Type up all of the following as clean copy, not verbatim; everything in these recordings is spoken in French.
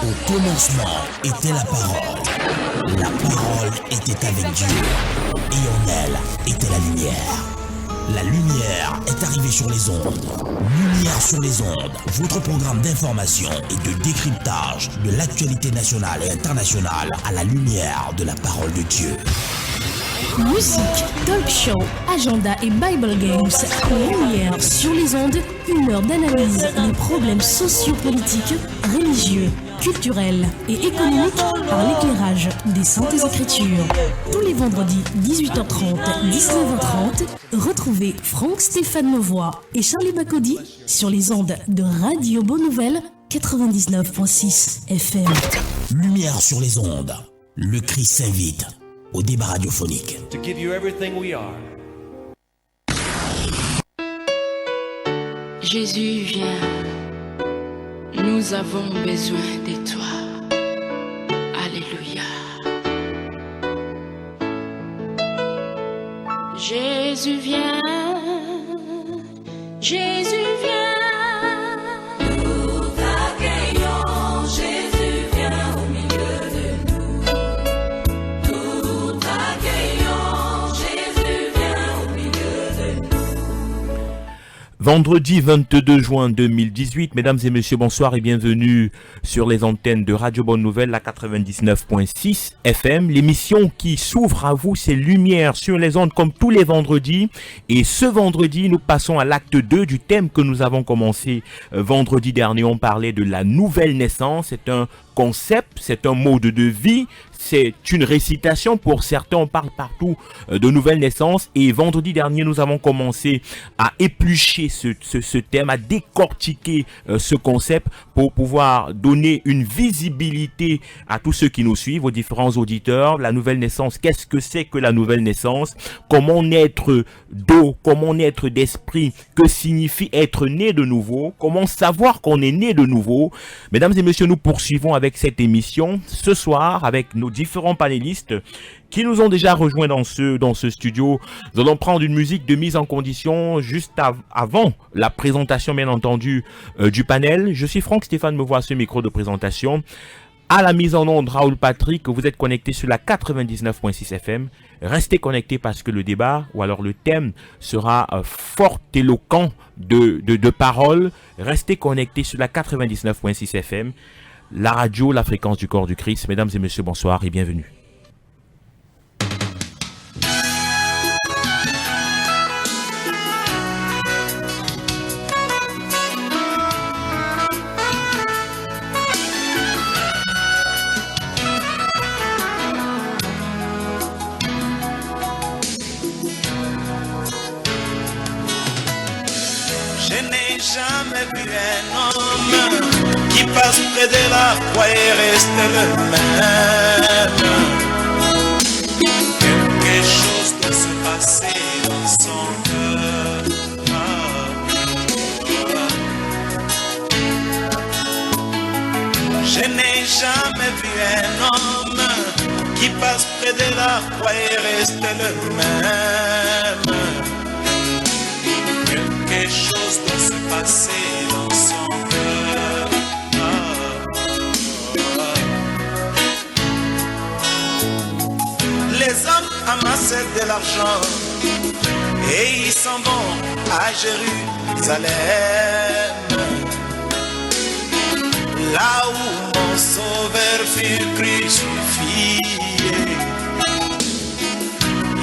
Au commencement était la parole. La parole était avec Dieu. Et en elle était la lumière. La lumière est arrivée sur les ondes. Lumière sur les ondes, votre programme d'information et de décryptage de l'actualité nationale et internationale à la lumière de la parole de Dieu. Musique, talk show, agenda et Bible Games. Lumière sur les ondes, une heure d'analyse des problèmes sociopolitiques, religieux, culturels et économiques par l'éclairage des Saintes Écritures. Tous les vendredis 18h30, 19h30, retrouvez Franck Stéphane Mauvois et Charlie Bacody sur les ondes de Radio Bonne Nouvelle 99.6 FM. Lumière sur les ondes. Le Christ s'invite au débat radiophonique. To give you everything we are. Jésus, viens. Nous avons besoin de toi. Alléluia. Jésus, viens. Jésus, viens. Vendredi 22 juin 2018, mesdames et messieurs, bonsoir et bienvenue sur les antennes de Radio Bonne Nouvelle, la 99.6 FM. L'émission qui s'ouvre à vous, c'est Lumière sur les ondes comme tous les vendredis. Et ce vendredi, nous passons à l'acte 2 du thème que nous avons commencé vendredi dernier. On parlait de la nouvelle naissance. C'est un concept, c'est un mode de vie. C'est une récitation pour certains, on parle partout de nouvelle naissance. Et vendredi dernier, nous avons commencé à éplucher ce thème, à décortiquer ce concept pour pouvoir donner une visibilité à tous ceux qui nous suivent, aux différents auditeurs. La nouvelle naissance, qu'est-ce que c'est que la nouvelle naissance? Comment naître d'eau? Comment naître d'esprit? Que signifie être né de nouveau? Comment savoir qu'on est né de nouveau? Mesdames et messieurs, nous poursuivons avec cette émission ce soir avec nos différents panélistes qui nous ont déjà rejoints dans ce studio. Nous allons prendre une musique de mise en condition juste avant la présentation, bien entendu, du panel. Je suis Franck Stéphane Mauvois à ce micro de présentation. À la mise en onde, Raoul Patrick, vous êtes connecté sur la 99.6 FM. Restez connectés parce que le débat, ou alors le thème, sera fort éloquent de paroles. Restez connectés sur la 99.6 FM. La radio, la fréquence du corps du Christ. Mesdames et messieurs, bonsoir et bienvenue. Je n'ai jamais vu un homme qui passe près de la croix et reste le même. Quelque chose doit se passer dans son cœur. Je n'ai jamais vu un homme qui passe près de la croix et reste le même. Quelque chose doit se passer dans son cœur. Les hommes amassent de l'argent et ils s'en vont à Jérusalem, là où mon sauveur fut crucifié.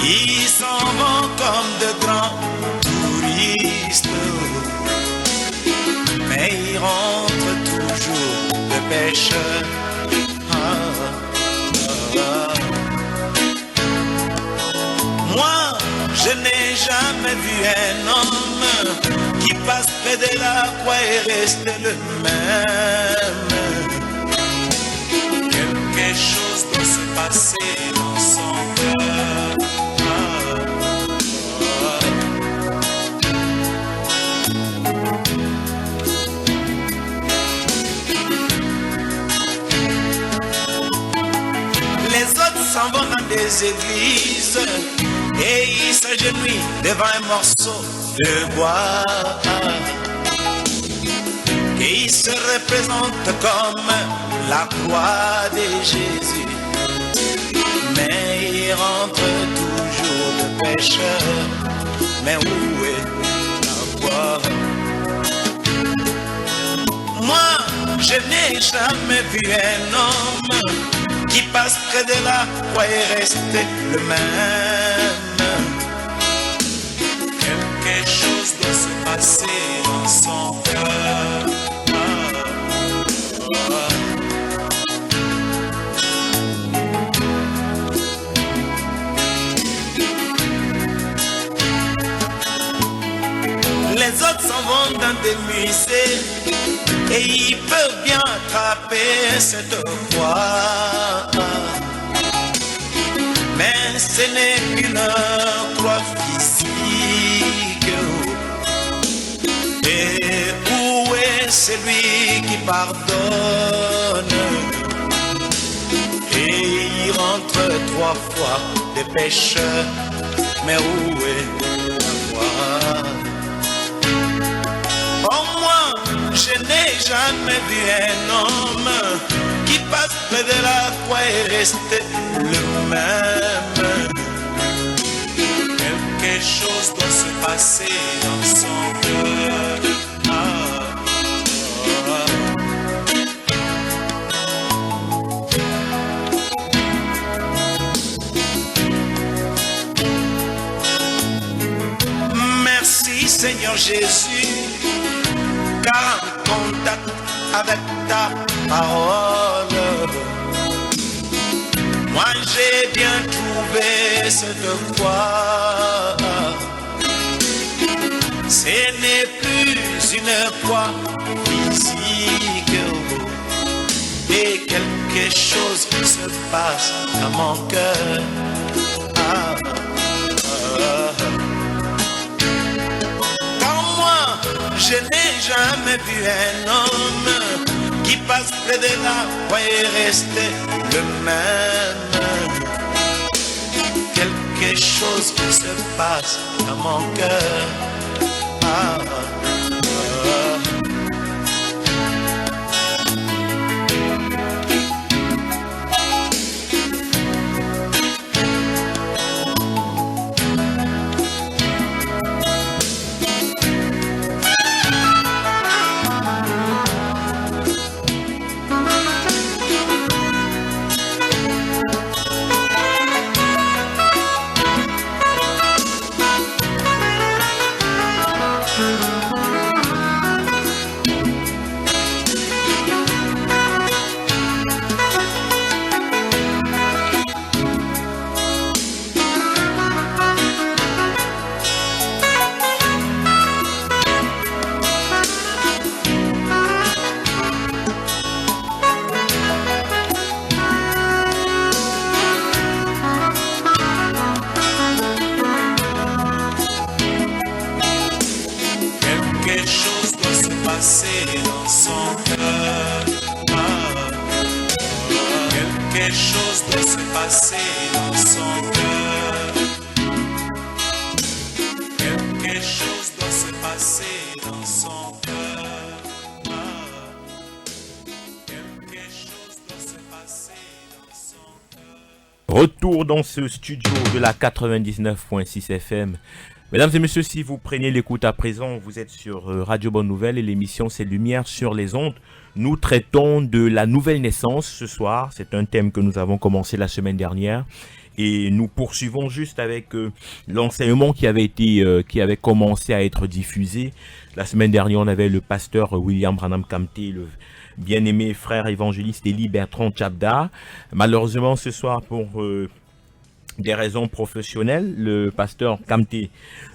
Ils s'en vont comme de grands touristes, mais ils rentrent toujours de pécheurs. Moi, je n'ai jamais vu un homme qui passe près de la croix et reste le même. Quelque chose doit se passer dans son cœur. Les autres s'en vont dans des églises et ils s'agenouillent devant un morceau de bois qui se représente comme la croix de Jésus. Mais il rentre toujours de pécheur. Mais où est la croix? Moi, je n'ai jamais vu un homme qui passe près de la croix et reste le même. Quelque chose doit se passer dans son cœur. Les autres s'en vont dans des musées et ils peuvent bien attraper cette croix. Mais ce n'est qu'une croix physique. Et où est celui qui pardonne? Et il rentre 3 fois des pécheurs. Mais où est la croix? Oh, moi, je n'ai jamais vu un homme qui passe près de la croix et reste le même. Quelque chose doit se passer dans son cœur. Merci Seigneur Jésus, car en contact avec ta parole, moi j'ai bien trouvé cette croix. Ce n'est plus une croix physique, et quelque chose se passe dans mon cœur. Je n'ai jamais vu un homme qui passe près de la croix et reste le même. Quelque chose se passe dans mon cœur. Retour dans ce studio de la 99.6 FM. Mesdames et messieurs, si vous prenez l'écoute à présent, vous êtes sur Radio Bonne Nouvelle et l'émission c'est Lumière sur les ondes. Nous traitons de la nouvelle naissance ce soir. C'est un thème que nous avons commencé la semaine dernière. Et nous poursuivons juste avec l'enseignement qui avait commencé à être diffusé. La semaine dernière, on avait le pasteur William Branham Kamté, le bien-aimé frère évangéliste Élie Bertrand Tchabda. Malheureusement, ce soir, pour des raisons professionnelles, le pasteur Kamté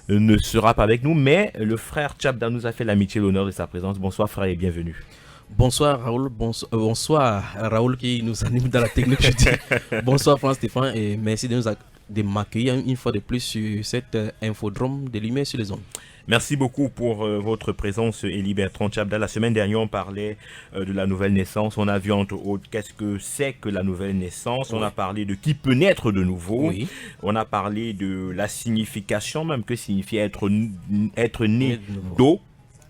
ne sera pas avec nous, mais le frère Tchabda nous a fait l'amitié et l'honneur de sa présence. Bonsoir frère et bienvenue. Bonsoir Raoul, bonsoir Raoul qui nous anime dans la technique. Je dis. Bonsoir François-Stéphane et merci de m'accueillir une fois de plus sur cette infodrome de Lumière sur les ondes. Merci beaucoup pour votre présence, Élie Bertrand Tchabda. La semaine dernière, on parlait de la nouvelle naissance. On a vu entre autres qu'est-ce que c'est que la nouvelle naissance. Oui. On a parlé de qui peut naître de nouveau. Oui. On a parlé de la signification, même que signifie être né d'eau.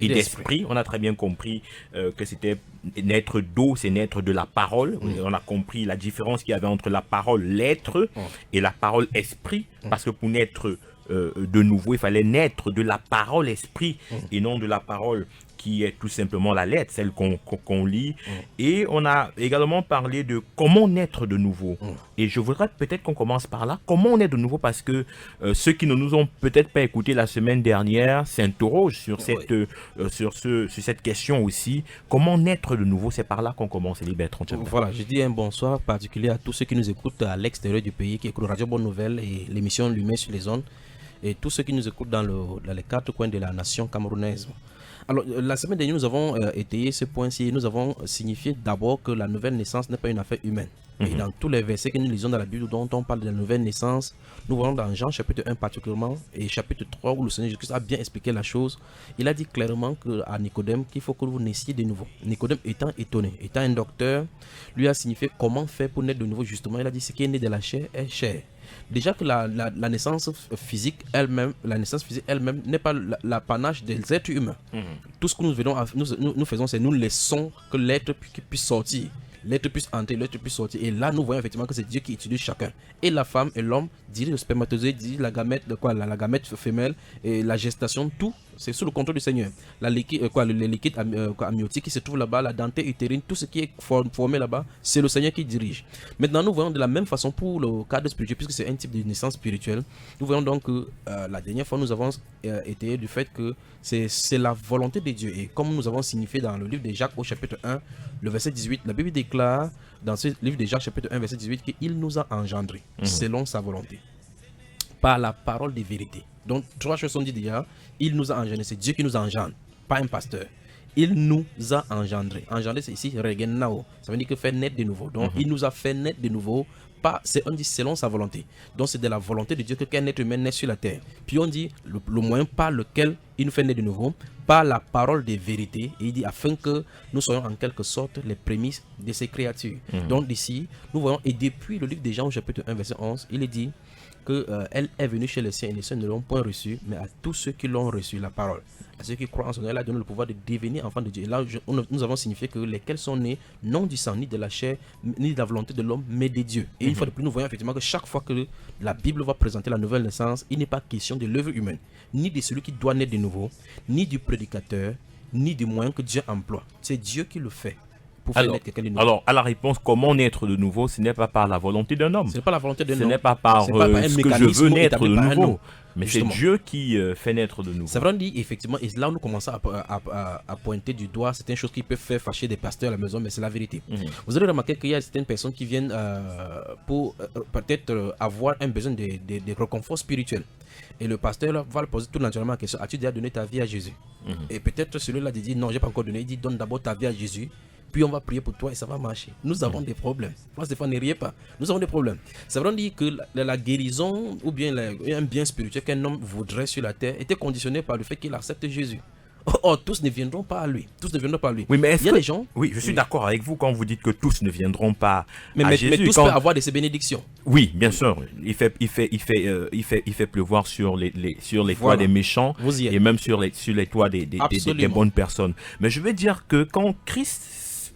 et d'esprit. On a très bien compris que c'était naître d'eau, c'est naître de la parole. On a compris la différence qu'il y avait entre la parole, l'être, et la parole esprit. Parce que pour naître de nouveau, il fallait naître de la parole esprit et non de la parole qui est tout simplement la lettre, celle qu'on lit. Et on a également parlé de comment naître de nouveau. Et je voudrais peut-être qu'on commence par là. Comment on est de nouveau, parce que ceux qui ne nous ont peut-être pas écoutés la semaine dernière s'interrogent sur cette question aussi. Comment naître de nouveau? C'est par là qu'on commence, Bertrand. Voilà, je dis un bonsoir particulier à tous ceux qui nous écoutent à l'extérieur du pays, qui écoutent Radio Bonne Nouvelle et l'émission Lumière sur les ondes, et tous ceux qui nous écoutent dans les 4 coins de la nation camerounaise. Alors, la semaine dernière, nous avons étayé ce point-ci et nous avons signifié d'abord que la nouvelle naissance n'est pas une affaire humaine. Et dans tous les versets que nous lisons dans la Bible dont on parle de la nouvelle naissance, nous voyons dans Jean chapitre 1 particulièrement et chapitre 3 où le Seigneur Jésus-Christ a bien expliqué la chose. Il a dit clairement à Nicodème qu'il faut que vous naissiez de nouveau. Nicodème étant étonné, étant un docteur, lui a signifié comment faire pour naître de nouveau justement. Il a dit ce qui est né de la chair est chair. Déjà que la naissance physique elle-même, n'est pas l'apanage des êtres humains. Tout ce que nous faisons, c'est nous laissons que l'être puisse sortir. L'être puisse entrer, l'être puisse sortir. Et là, nous voyons effectivement que c'est Dieu qui utilise chacun. Et la femme et l'homme, dirige le spermatozoïde, dirige la gamète, la gamète femelle et la gestation, tout, c'est sous le contrôle du Seigneur. Les liquides amniotiques qui se trouvent là-bas, la dentée utérine, tout ce qui est formé là-bas, c'est le Seigneur qui dirige. Maintenant, nous voyons de la même façon pour le cadre spirituel, puisque c'est un type de naissance spirituelle. Nous voyons donc que la dernière fois, nous avons été du fait que c'est la volonté de Dieu. Et comme nous avons signifié dans le livre de Jacques au chapitre 1, le verset 18, la Bible déclare dans ce livre de Jacques chapitre 1, verset 18, qu'il nous a engendrés selon sa volonté, par la parole de vérité. Donc, 3 choses sont dites déjà. Il nous a engendrés, c'est Dieu qui nous engendre, pas un pasteur. Il nous a engendrés. Engendrer, c'est ici, regenao. Ça veut dire que faire naître de nouveau. Donc, il nous a fait naître de nouveau, on dit selon sa volonté. Donc, c'est de la volonté de Dieu que qu'un être humain naît sur la terre. Puis, on dit le moyen par lequel il nous fait naître de nouveau, par la parole de vérité. Et il dit afin que nous soyons en quelque sorte les prémices de ces créatures. Donc, d'ici, nous voyons, et depuis le livre de Jean, au chapitre 1, verset 11, il est dit qu'elle est venue chez les siens et les siens ne l'ont point reçu, mais à tous ceux qui l'ont reçu, la parole. À ceux qui croient en son nom, elle a donné le pouvoir de devenir enfants de Dieu. Et là, nous avons signifié que lesquels sont nés, non du sang, ni de la chair, ni de la volonté de l'homme, mais de Dieu. Et une fois de plus, nous voyons effectivement que chaque fois que la Bible va présenter la nouvelle naissance, il n'est pas question de l'œuvre humaine, ni de celui qui doit naître de nouveau, ni du prédicateur, ni du moyen que Dieu emploie. C'est Dieu qui le fait. Alors, à la réponse, comment naître de nouveau, ce n'est pas par la volonté d'un homme. Ce n'est pas la volonté d'un homme. Ce n'est pas par ce que je veux naître de nouveau. Mais c'est Dieu qui fait naître de nouveau. C'est vrai, on dit effectivement, et là nous commençons à pointer du doigt certaines choses qui peuvent faire fâcher des pasteurs à la maison, mais c'est la vérité. Vous allez remarquer qu'il y a certaines personnes qui viennent pour peut-être avoir un besoin de réconfort spirituel. Et le pasteur là, va le poser tout naturellement la question: as-tu déjà donné ta vie à Jésus? Et peut-être celui-là dit non, j'ai pas encore donné. Il dit donne d'abord ta vie à Jésus, puis on va prier pour toi et ça va marcher. Nous avons des problèmes. Stéphane, ne riez pas. Nous avons des problèmes. Ça veut dire que la guérison ou bien un bien spirituel qu'un homme voudrait sur la terre était conditionné par le fait qu'il accepte Jésus. Or, tous ne viendront pas à lui. Tous ne viendront pas à lui. Oui, mais il y a des gens. Oui, je suis d'accord avec vous quand vous dites que tous ne viendront pas à Jésus. Mais tous peuvent avoir de ces bénédictions. Oui, bien sûr. Il fait pleuvoir sur les toits des méchants et même sur les toits des bonnes personnes. Mais je veux dire que quand Christ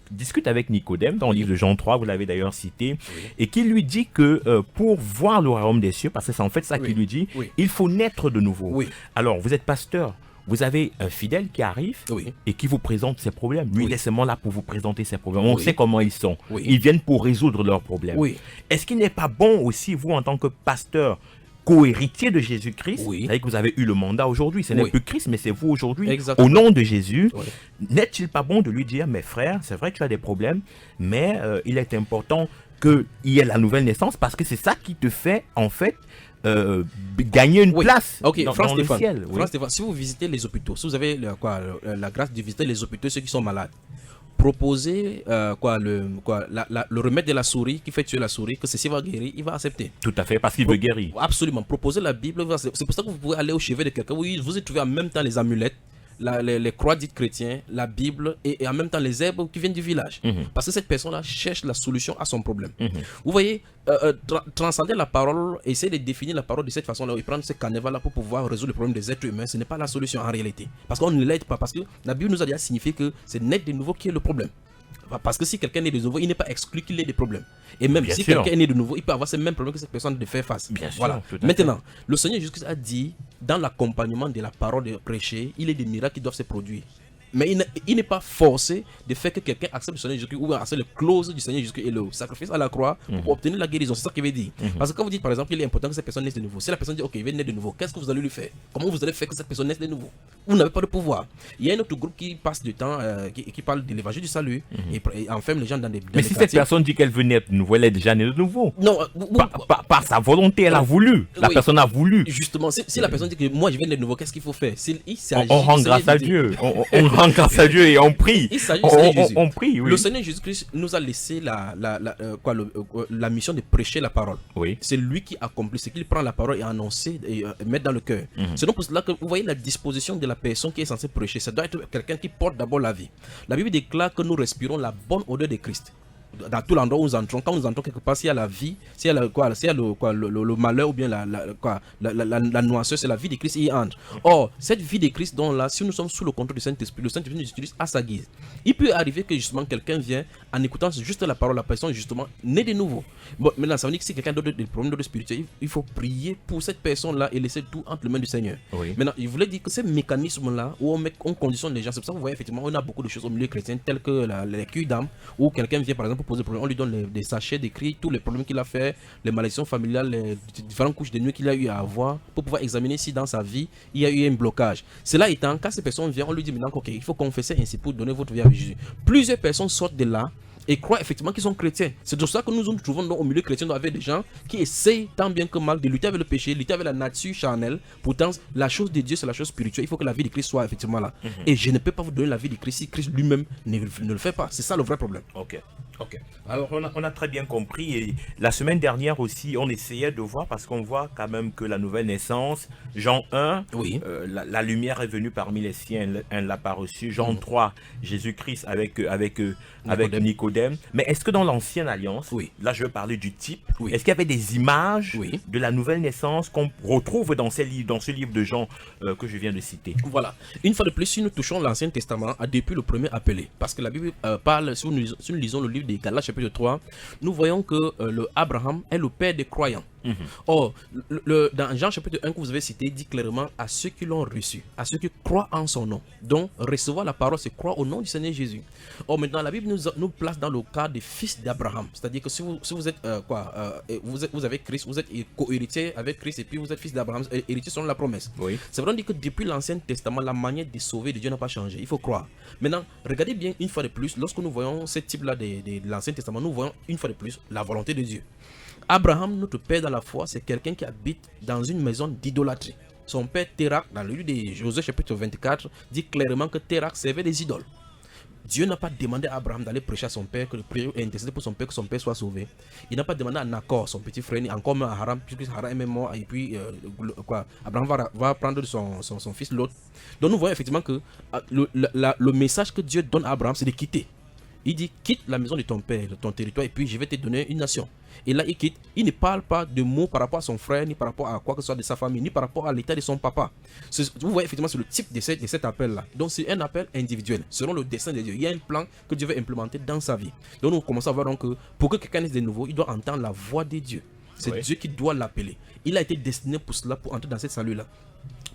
discute avec Nicodème dans le livre de Jean 3, vous l'avez d'ailleurs cité, et qui lui dit que pour voir le royaume des cieux, parce que c'est en fait ça qu'il lui dit, il faut naître de nouveau. Alors, vous êtes pasteur. Vous avez un fidèle qui arrive et qui vous présente ses problèmes. Lui, il est seulement là pour vous présenter ses problèmes. On sait comment ils sont. Ils viennent pour résoudre leurs problèmes. Est-ce qu'il n'est pas bon aussi, vous, en tant que pasteur, co-héritier de Jésus-Christ, c'est-à-dire que vous avez eu le mandat aujourd'hui, ce n'est plus Christ, mais c'est vous aujourd'hui, au nom de Jésus, n'est-il pas bon de lui dire: mes frères, c'est vrai que tu as des problèmes, mais il est important qu'il y ait la nouvelle naissance, parce que c'est ça qui te fait, en fait, gagner une place dans le ciel. Stéphane, si vous visitez les hôpitaux, si vous avez la grâce de visiter les hôpitaux, ceux qui sont malades, proposez le remède de la souris qui fait tuer la souris, que ceci va guérir, il va accepter. Tout à fait, parce qu'il veut guérir. Absolument. Proposez la Bible. C'est pour ça que vous pouvez aller au chevet de quelqu'un. Oui, vous y trouvez en même temps les amulettes, les croix dites chrétiens, la Bible et en même temps les herbes qui viennent du village. Parce que cette personne-là cherche la solution à son problème. Vous voyez, transcender la parole, essayer de définir la parole de cette façon-là et prendre ce carnaval-là pour pouvoir résoudre le problème des êtres humains, ce n'est pas la solution en réalité. Parce qu'on ne l'aide pas, parce que la Bible nous a déjà signifié que c'est naître de nouveau qui est le problème. Parce que si quelqu'un est de nouveau, il n'est pas exclu qu'il ait des problèmes. Et même si quelqu'un est né de nouveau, il peut avoir ces mêmes problèmes que cette personne de faire face. Voilà. Maintenant, le Seigneur Jésus a dit, dans l'accompagnement de la parole de prêcher, il y a des miracles qui doivent se produire. Mais il n'est pas forcé de faire que quelqu'un accepte le Seigneur Jésus-Christ ou accepte les clauses du Seigneur Jésus-Christ et le sacrifice à la croix pour obtenir la guérison. C'est ça qu'il veut dire. Parce que quand vous dites par exemple qu'il est important que cette personne naisse de nouveau, si la personne dit ok, il va naître de nouveau, qu'est-ce que vous allez lui faire? Comment vous allez faire que cette personne naisse de nouveau? Vous n'avez pas de pouvoir. Il y a un autre groupe qui passe du temps, qui parle de l'évangile du salut et enferme les gens dans des. Mais si cette personne dit qu'elle veut naître de nouveau, elle est déjà née de nouveau. Non, par sa volonté, elle a voulu. La personne a voulu. Justement, si la personne dit que moi je viens naître de nouveau, qu'est-ce qu'il faut faire? On rend grâce à Dieu. On rend grâce à Dieu et on prie. On prie, oui. Le Seigneur Jésus-Christ nous a laissé la mission de prêcher la parole. Oui. C'est lui qui accomplit, c'est qu'il prend la parole et annoncer et mettre dans le cœur. C'est donc pour cela que vous voyez la disposition de la personne qui est censée prêcher. Ça doit être quelqu'un qui porte d'abord la vie. La Bible déclare que nous respirons la bonne odeur de Christ. Dans tout l'endroit où nous entrons, quand nous entrons quelque part, s'il y a la vie, s'il y a le malheur ou bien la noirceur, c'est la vie de Christ qui y entre. Or, cette vie de Christ, donc là, si nous sommes sous le contrôle du Saint-Esprit, le Saint-Esprit nous utilise à sa guise. Il peut arriver que justement quelqu'un vient en écoutant juste la parole, la personne justement naît de nouveau. Bon, maintenant, ça veut dire que si quelqu'un a des problèmes de spirituel, il faut prier pour cette personne-là et laisser tout entre les mains du Seigneur. Oui. Maintenant, il voulait dire que ces mécanismes-là où on conditionne les gens, c'est pour ça que vous voyez effectivement, on a beaucoup de choses au milieu chrétien, telles que les culs d'âme, où quelqu'un vient par exemple pour poser problème, on lui donne des sachets d'écrit, tous les problèmes qu'il a fait, les malédictions familiales, les différentes couches de nuit qu'il a eu à avoir, pour pouvoir examiner si dans sa vie il y a eu un blocage. Cela étant, quand ces personnes viennent, on lui dit maintenant ok, il faut confesser ainsi pour donner votre vie à Jésus. Plusieurs personnes sortent de là et croient effectivement qu'ils sont chrétiens. C'est pour ça que nous nous trouvons au milieu chrétien avec des gens qui essayent tant bien que mal de lutter avec le péché, lutter avec la nature charnelle. Pourtant, la chose de Dieu, c'est la chose spirituelle. Il faut que la vie de Christ soit effectivement là. Et je ne peux pas vous donner la vie de Christ si Christ lui-même ne le fait pas. C'est ça le vrai problème. Ok. Alors, on a très bien compris. Et la semaine dernière aussi, on essayait de voir, parce qu'on voit quand même que la nouvelle naissance, Jean 1, oui. La lumière est venue parmi les siens, elle ne l'a pas reçue. Jean 3, Jésus-Christ avec Nicodème. Mais est-ce que dans l'ancienne alliance, oui. Là je veux parler du type, oui. Est-ce qu'il y avait des images de la nouvelle naissance qu'on retrouve dans ce livre de Jean que je viens de citer? Voilà. Une fois de plus, si nous touchons l'Ancien Testament, depuis le premier appelé, parce que la Bible parle, si nous lisons le livre des Galates chapitre 3, nous voyons que Abraham est le père des croyants. Or, dans Jean chapitre 1 que vous avez cité, dit clairement à ceux qui l'ont reçu, à ceux qui croient en son nom. Donc, recevoir la parole, c'est croire au nom du Seigneur Jésus. Or, maintenant, la Bible nous place dans le cas des fils d'Abraham. C'est-à-dire que si vous êtes vous avez Christ, vous êtes co-héritier avec Christ et puis vous êtes fils d'Abraham, héritier selon la promesse. Oui. C'est vrai que depuis l'Ancien Testament, la manière de sauver de Dieu n'a pas changé. Il faut croire. Maintenant, regardez bien une fois de plus, lorsque nous voyons ce type-là de l'Ancien Testament, nous voyons une fois de plus la volonté de Dieu. Abraham, notre père dans la foi, c'est quelqu'un qui habite dans une maison d'idolâtrie. Son père Térak, dans le livre de Josué chapitre 24, dit clairement que Térak servait des idoles. Dieu n'a pas demandé à Abraham d'aller prêcher à son père, que le prière et intercéder pour son père, que son père soit sauvé. Il n'a pas demandé à Nakor, son petit frère, ni encore à Haram, puisque Haram est même mort, et puis Abraham va prendre son fils Lot. Donc nous voyons effectivement que le message que Dieu donne à Abraham, c'est de quitter. Il dit, quitte la maison de ton père, de ton territoire, et puis je vais te donner une nation. Et là, il quitte. Il ne parle pas de mots par rapport à son frère, ni par rapport à quoi que ce soit de sa famille, ni par rapport à l'état de son papa. Vous voyez, effectivement, c'est le type de cet appel-là. Donc, c'est un appel individuel, selon le dessein de Dieu. Il y a un plan que Dieu veut implémenter dans sa vie. Donc, nous commençons à voir donc que pour que quelqu'un naisse de nouveau, il doit entendre la voix de Dieu. C'est Dieu qui doit l'appeler. Il a été destiné pour cela, pour entrer dans cette salut-là.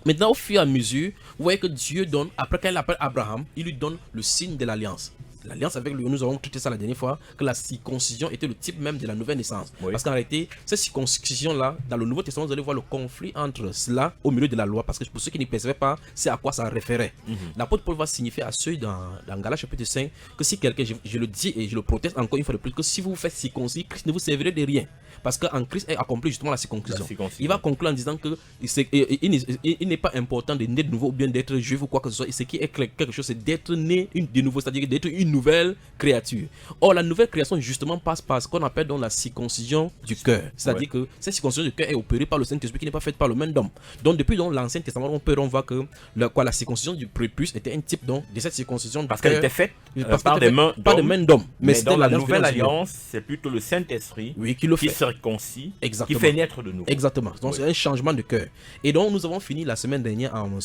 Maintenant, au fur et à mesure, vous voyez que Dieu donne, après qu'il appelle Abraham, il lui donne le signe de l'alliance. L'alliance avec lui, nous avons traité ça la dernière fois, que la circoncision était le type même de la nouvelle naissance. Oui. Parce qu'en réalité, cette circoncision-là, dans le Nouveau Testament, vous allez voir le conflit entre cela au milieu de la loi. Parce que pour ceux qui ne percevaient pas, c'est à quoi ça référait. L'apôtre Paul va signifier à ceux dans Galates chapitre 5 que si quelqu'un, je le dis et je le proteste encore une fois de plus, que si vous vous faites circoncis, Christ ne vous servirait de rien. Parce qu'en Christ est accompli justement la circoncision. Il va conclure en disant que il n'est pas important de naître de nouveau ou bien d'être juif ou quoi que ce soit. Et ce qui est quelque chose, c'est d'être né de nouveau, c'est-à-dire d'être une nouvelle créature. Or, la nouvelle création, justement, passe par ce qu'on appelle donc la circoncision du cœur. C'est-à-dire que cette circoncision du cœur est opérée par le Saint-Esprit qui n'est pas faite par le même homme. Donc, depuis donc, l'Ancien Testament, on voit que la circoncision du prépuce était un type donc, de cette circoncision du Parce cœur. qu'elle était faite par des mains d'hommes. Mais dans la nouvelle alliance, c'est plutôt le Saint-Esprit qui circoncis, qui fait naître de nouveau. Exactement. Donc, c'est un changement de cœur. Et donc, nous avons fini la semaine dernière en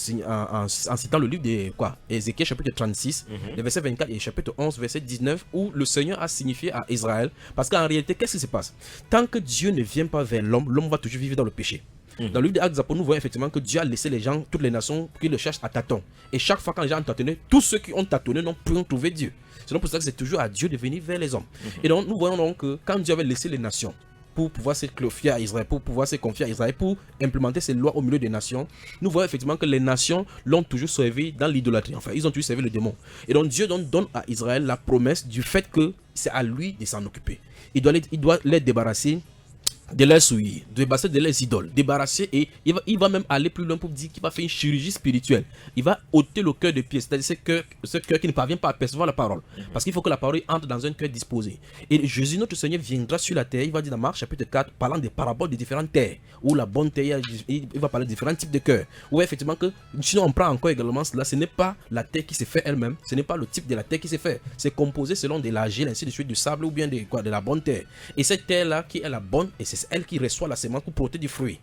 citant le livre de Ézéchiel, chapitre 36, le verset 24 et chapitre 11, verset 19, où le Seigneur a signifié à Israël. Parce qu'en réalité, qu'est-ce qui se passe? Tant que Dieu ne vient pas vers l'homme, l'homme va toujours vivre dans le péché. Dans le livre des Actes des Apôtres, nous voyons effectivement que Dieu a laissé les gens, toutes les nations, qui le cherchent à tâtons. Et chaque fois quand les gens ont tâtonné, tous ceux qui ont tâtonné n'ont pu trouver Dieu. C'est donc pour ça que c'est toujours à Dieu de venir vers les hommes. Et donc, nous voyons donc que quand Dieu avait laissé les nations, pour pouvoir se confier à Israël, pour pouvoir se confier à Israël, pour implémenter ses lois au milieu des nations, nous voyons effectivement que les nations l'ont toujours servi dans l'idolâtrie. Enfin, ils ont toujours servi le démon. Et donc Dieu donne à Israël la promesse du fait que c'est à lui de s'en occuper. Il doit les débarrasser de leurs souillures, débarrasser de leurs idoles, débarrasser, et il va même aller plus loin pour dire qu'il va faire une chirurgie spirituelle. Il va ôter le cœur de pierre, c'est-à-dire ce cœur qui ne parvient pas à percevoir la parole. Parce qu'il faut que la parole entre dans un cœur disposé. Et Jésus, notre Seigneur, viendra sur la terre, il va dire dans Marc chapitre 4, parlant des paraboles de différentes terres, où la bonne terre, il va parler de différents types de cœurs. Où effectivement, que sinon on prend encore également cela, ce n'est pas la terre qui s'est fait elle-même, ce n'est pas le type de la terre qui s'est fait. C'est composé selon de l'argile, ainsi de suite, du sable ou bien de la bonne terre. Et cette terre-là qui est la bonne, et c'est elle qui reçoit la semence pour porter du fruit.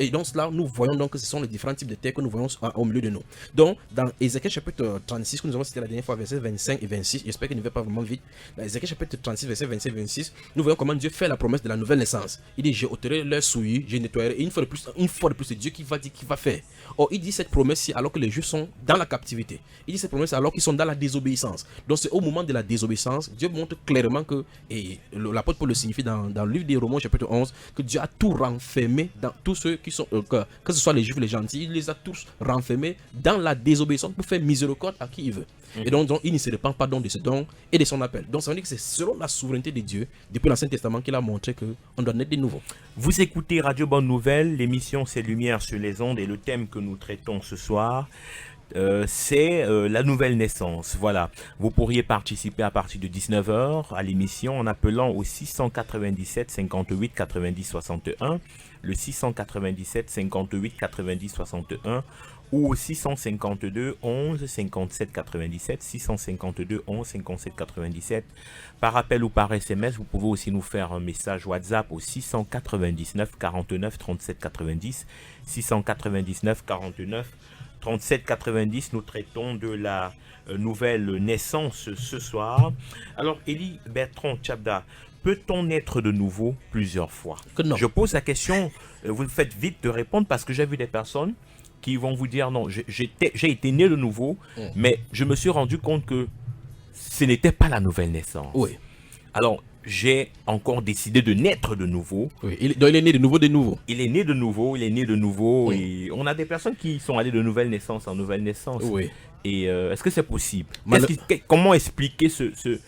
Et donc cela, nous voyons donc que ce sont les différents types de terres que nous voyons au milieu de nous. Donc dans Ézéchiel chapitre 36 que nous avons cité la dernière fois, versets 25 et 26, j'espère qu'il ne va pas vraiment vite. Dans Ézéchiel chapitre 36 versets 25 et 26, nous voyons comment Dieu fait la promesse de la nouvelle naissance. Il dit: je ôterai leurs souillures, je nettoierai. Et une fois de plus, c'est Dieu qui va dire qu'il va faire. Or il dit cette promesse-ci alors que les Juifs sont dans la captivité. Il dit cette promesse alors qu'ils sont dans la désobéissance. Donc c'est au moment de la désobéissance, Dieu montre clairement que, et l'apôtre Paul le signifie dans le livre des Romains chapitre 11, que Dieu a tout renfermé dans tous ceux qui sont, que ce soit les Juifs, les gentils, il les a tous renfermés dans la désobéissance pour faire miséricorde à qui il veut. Et donc il ne se répand pas donc de ce don et de son appel. Donc ça veut dire que c'est selon la souveraineté de Dieu, depuis l'Ancien Testament, qu'il a montré qu'on doit naître de nouveau. Vous écoutez Radio Bonne Nouvelle, l'émission c'est Lumière sur les ondes, et le thème que nous traitons ce soir, c'est la nouvelle naissance. Voilà, vous pourriez participer à partir de 19h à l'émission en appelant au 697 58 90 61, le 697 58 90 61, ou au 652 11 57 97, 652 11 57 97. Par appel ou par SMS, vous pouvez aussi nous faire un message WhatsApp au 699 49 37 90, 699 49 37 90. Nous traitons de la nouvelle naissance ce soir. Alors, Élie Bertrand Tchabda, peut-on naître de nouveau plusieurs fois? Je pose la question, vous faites vite de répondre, parce que j'ai vu des personnes qui vont vous dire: non, j'ai été né de nouveau, mais je me suis rendu compte que ce n'était pas la nouvelle naissance. Oui. Alors, j'ai encore décidé de naître de nouveau. Oui. Donc il est né de nouveau. Il est né de nouveau, et on a des personnes qui sont allées de nouvelle naissance en nouvelle naissance. Oui. Et est-ce que c'est possible? Comment expliquer je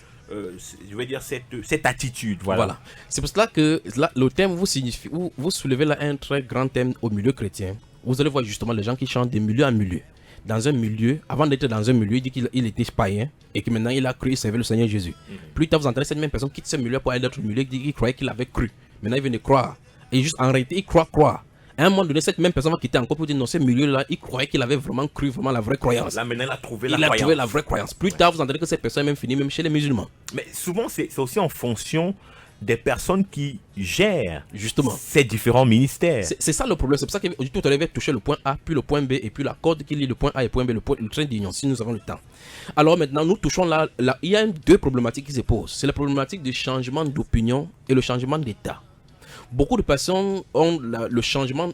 veux dire cette attitude? Voilà. C'est pour cela que là, le thème vous soulevez là un très grand thème au milieu chrétien. Vous allez voir justement les gens qui chantent de milieu en milieu. Dans un milieu, avant d'être dans un milieu, il dit qu'il était païen et que maintenant il a cru et servi le Seigneur Jésus. Plus tard, vous entendez cette même personne quitte ce milieu pour aller dans un milieu, qui croyait qu'il avait cru. Maintenant, il vient de croire. Et juste en réalité, il croit. À un moment donné, cette même personne va quitter encore pour dire: non, ce milieu-là, il croyait qu'il avait vraiment cru, vraiment la vraie croyance. Là, maintenant, il a trouvé la vraie croyance. Plus tard, vous entendez que cette personne est même finie, même chez les musulmans. Mais souvent, c'est aussi en fonction des personnes qui gèrent justement ces différents ministères. C'est ça le problème. C'est pour ça que tout à l'heure, il va toucher le point A, puis le point B, et puis la corde qui lie le point A et le point B, le train d'union, si nous avons le temps. Alors maintenant, nous touchons là, il y a deux problématiques qui se posent. C'est la problématique du changement d'opinion et le changement d'état. Beaucoup de personnes ont le changement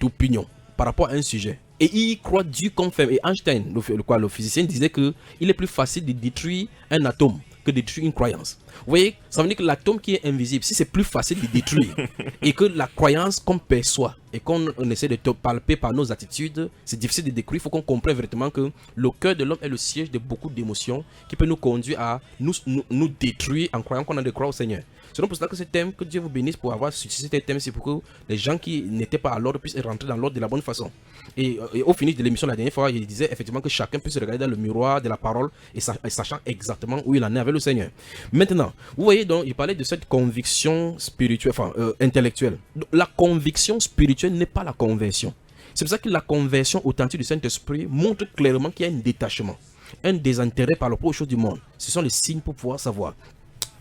d'opinion par rapport à un sujet. Et ils croient Dieu comme fait. Et Einstein, le physicien, disait qu'il est plus facile de détruire un atome que de détruire une croyance. Vous voyez, ça veut dire que l'atome qui est invisible, si c'est plus facile de détruire et que la croyance qu'on perçoit et qu'on essaie de te palper par nos attitudes, c'est difficile de détruire. Il faut qu'on comprenne véritablement que le cœur de l'homme est le siège de beaucoup d'émotions qui peut nous conduire à nous détruire en croyant qu'on a de croire au Seigneur. C'est donc pour cela que ce thème, que Dieu vous bénisse pour avoir suscité ce thème, c'est pour que les gens qui n'étaient pas à l'ordre puissent rentrer dans l'ordre de la bonne façon. Et au finish de l'émission la dernière fois, il disait effectivement que chacun puisse regarder dans le miroir de la parole et sachant exactement où il en est avec le Seigneur. Maintenant, vous voyez donc, il parlait de cette conviction spirituelle, intellectuelle. La conviction spirituelle n'est pas la conversion. C'est pour ça que la conversion authentique du Saint-Esprit montre clairement qu'il y a un détachement, un désintérêt par rapport aux choses du monde. Ce sont les signes pour pouvoir savoir.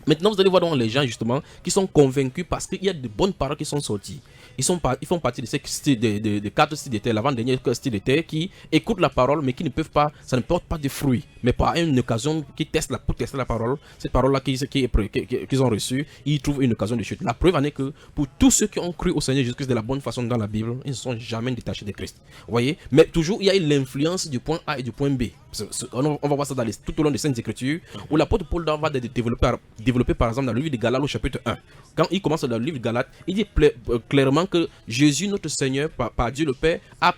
Maintenant, vous allez voir donc les gens justement qui sont convaincus parce qu'il y a de bonnes paroles qui sont sorties. Ils font partie de ces styles de 4 styles de terre, l'avant-dernier style de terre, qui écoutent la parole mais qui ne peuvent pas, ça ne porte pas de fruits. Mais par une occasion qui pour tester la parole, cette parole-là qu'ils ont reçue, ils trouvent une occasion de chute. La preuve en est que pour tous ceux qui ont cru au Seigneur Jésus-Christ de la bonne façon dans la Bible, ils ne sont jamais détachés de Christ. Vous voyez? Mais toujours, il y a l'influence du point A et du point B. On va voir ça tout au long des Saintes Écritures, où l'apôtre Paul va développer par exemple dans le livre de Galates au chapitre 1. Quand il commence dans le livre de Galates, il dit clairement que Jésus, notre Seigneur, par Dieu le Père, a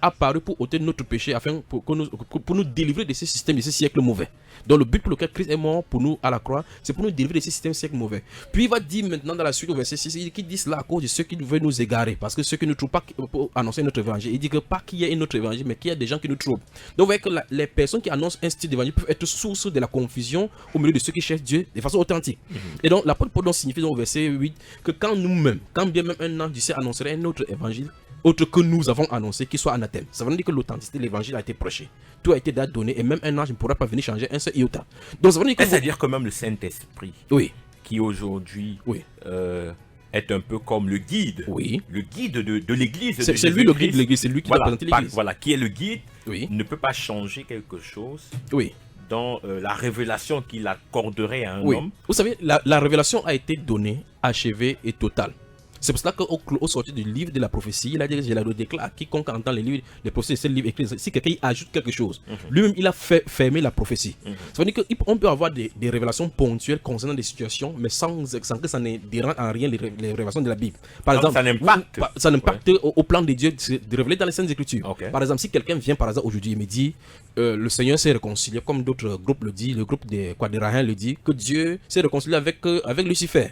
apparu pour ôter notre péché, afin pour nous délivrer de ces systèmes, de ces siècles mauvais. Donc le but pour lequel Christ est mort pour nous à la croix, c'est pour nous délivrer de ces systèmes siècles mauvais. Puis il va dire maintenant dans la suite au verset 6, il dit cela à cause de ceux qui veulent nous égarer, parce que ceux qui ne trouvent pas pour annoncer notre évangile. Il dit que pas qu'il y ait un autre évangile, mais qu'il y a des gens qui nous trouvent. Donc vous voyez que les personnes qui annoncent un style d'évangile peuvent être source de la confusion au milieu de ceux qui cherchent Dieu de façon authentique. Et donc l'apôtre Paul signifie dans le verset 8 que quand bien même un ange du ciel annoncerait un autre évangile, autre que nous avons annoncé, qu'il soit anathème. Ça veut dire que l'authenticité de l'évangile a été prêchée. Tout a été donné et même un ange ne pourra pas venir changer un seul iota. Donc ça veut dire que c'est-à-dire que même le Saint-Esprit, qui aujourd'hui est un peu comme le guide, le guide de l'Église. C'est lui le guide de l'Église, c'est lui qui doit présenter l'Église. Voilà, qui est le guide, ne peut pas changer quelque chose. Dans la révélation qu'il accorderait à un homme. Vous savez, la révélation a été donnée, achevée et totale. C'est pour cela qu'au sortir du livre de la prophétie, il a dit, je le déclare à quiconque entend les prophéties, c'est le livre écrit. Si quelqu'un ajoute quelque chose, lui-même il a fermé la prophétie. Ça veut dire qu'on peut avoir des révélations ponctuelles concernant des situations, mais sans que ça ne dérange en rien les révélations de la Bible. Par exemple, ça n'impacte au plan de Dieu de révéler dans les Saintes Écritures. Par exemple, si quelqu'un vient par hasard aujourd'hui et me dit le Seigneur s'est réconcilié, comme d'autres groupes le disent, le groupe des Rahins le dit, que Dieu s'est réconcilié avec Lucifer.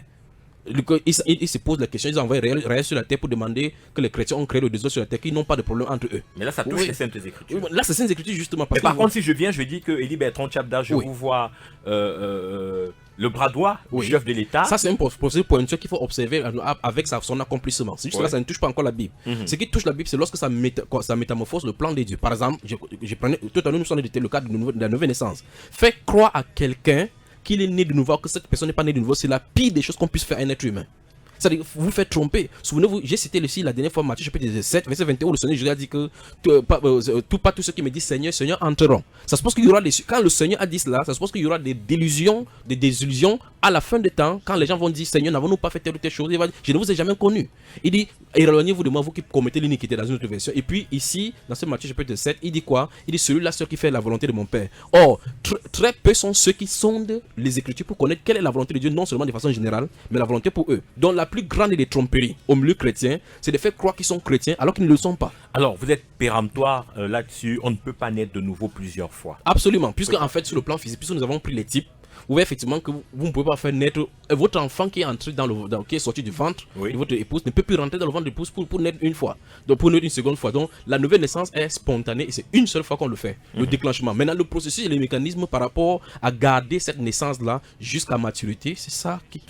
Il se pose la question, ils ont envoyé réel sur la terre pour demander que les chrétiens ont créé le désordre sur la terre, qu'ils n'ont pas de problème entre eux. Mais là, ça touche les Saintes Écritures. Là, c'est Saintes Écritures justement. Mais par contre, si je viens, je dis que Élie Bertrand Tchabda, je vous vois le bras droit du chef de l'État. Ça, c'est un procédé pointueux qu'il faut observer avec son accomplissement. C'est juste là, ça ne touche pas encore la Bible. Ce qui touche la Bible, c'est lorsque ça métamorphose le plan de Dieu. Par exemple, tout à l'heure, nous sommes dans le cadre de la nouvelle naissance. Faire croire à quelqu'un qu'il est né de nouveau, que cette personne n'est pas née de nouveau, c'est la pire des choses qu'on puisse faire à un être humain. C'est-à-dire, vous faites tromper. Souvenez-vous, j'ai cité ici la dernière fois, Matthieu chapitre 7, verset 21, où le Seigneur Jésus a dit que pas tous ceux qui me disent Seigneur, Seigneur entreront. Ça suppose qu'il y aura quand le Seigneur a dit cela, ça suppose qu'il y aura des désillusions à la fin des temps, quand les gens vont dire Seigneur, n'avons-nous pas fait telle ou telle chose, il va dire, je ne vous ai jamais connu. Il dit, éloignez-vous de moi, vous qui commettez l'iniquité, dans une autre version. Et puis ici, dans ce Matthieu chapitre 7, il dit quoi? Il dit, celui-là, celui qui fait la volonté de mon Père. Or, très peu sont ceux qui sondent les Écritures pour connaître quelle est la volonté de Dieu, non seulement de façon générale, mais la volonté pour eux. Donc la plus grande des tromperies au milieu chrétien, c'est de faire croire qu'ils sont chrétiens alors qu'ils ne le sont pas. Alors, vous êtes péremptoire là-dessus, on ne peut pas naître de nouveau plusieurs fois. Absolument, puisque en fait, sur le plan physique, puisque nous avons pris les types, vous voyez effectivement que vous ne pouvez pas faire naître votre enfant qui est entré qui est sorti du ventre de votre épouse ne peut plus rentrer dans le ventre de l'épouse pour naître une fois, donc pour naître une seconde fois. Donc la nouvelle naissance est spontanée et c'est une seule fois qu'on le fait, le déclenchement. Maintenant le processus et les mécanismes par rapport à garder cette naissance là jusqu'à maturité, c'est ça qui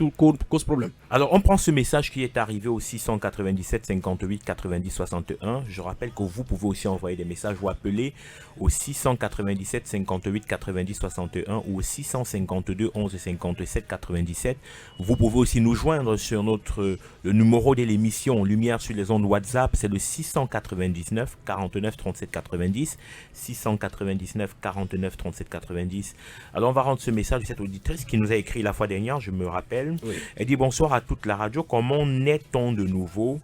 cause problème. Alors on prend ce message qui est arrivé au 697 58 90 61. Je rappelle que vous pouvez aussi envoyer des messages ou appeler au 697 58 90 61 ou au 652 11 57 97. Vous pouvez aussi nous joindre sur le numéro de l'émission Lumière sur les ondes WhatsApp, c'est le 699 49 37 90, 699 49 37 90. Alors on va rendre ce message de cette auditrice qui nous a écrit la fois dernière, je me rappelle. Elle dit bonsoir à toute la radio, comment naît-on de nouveau?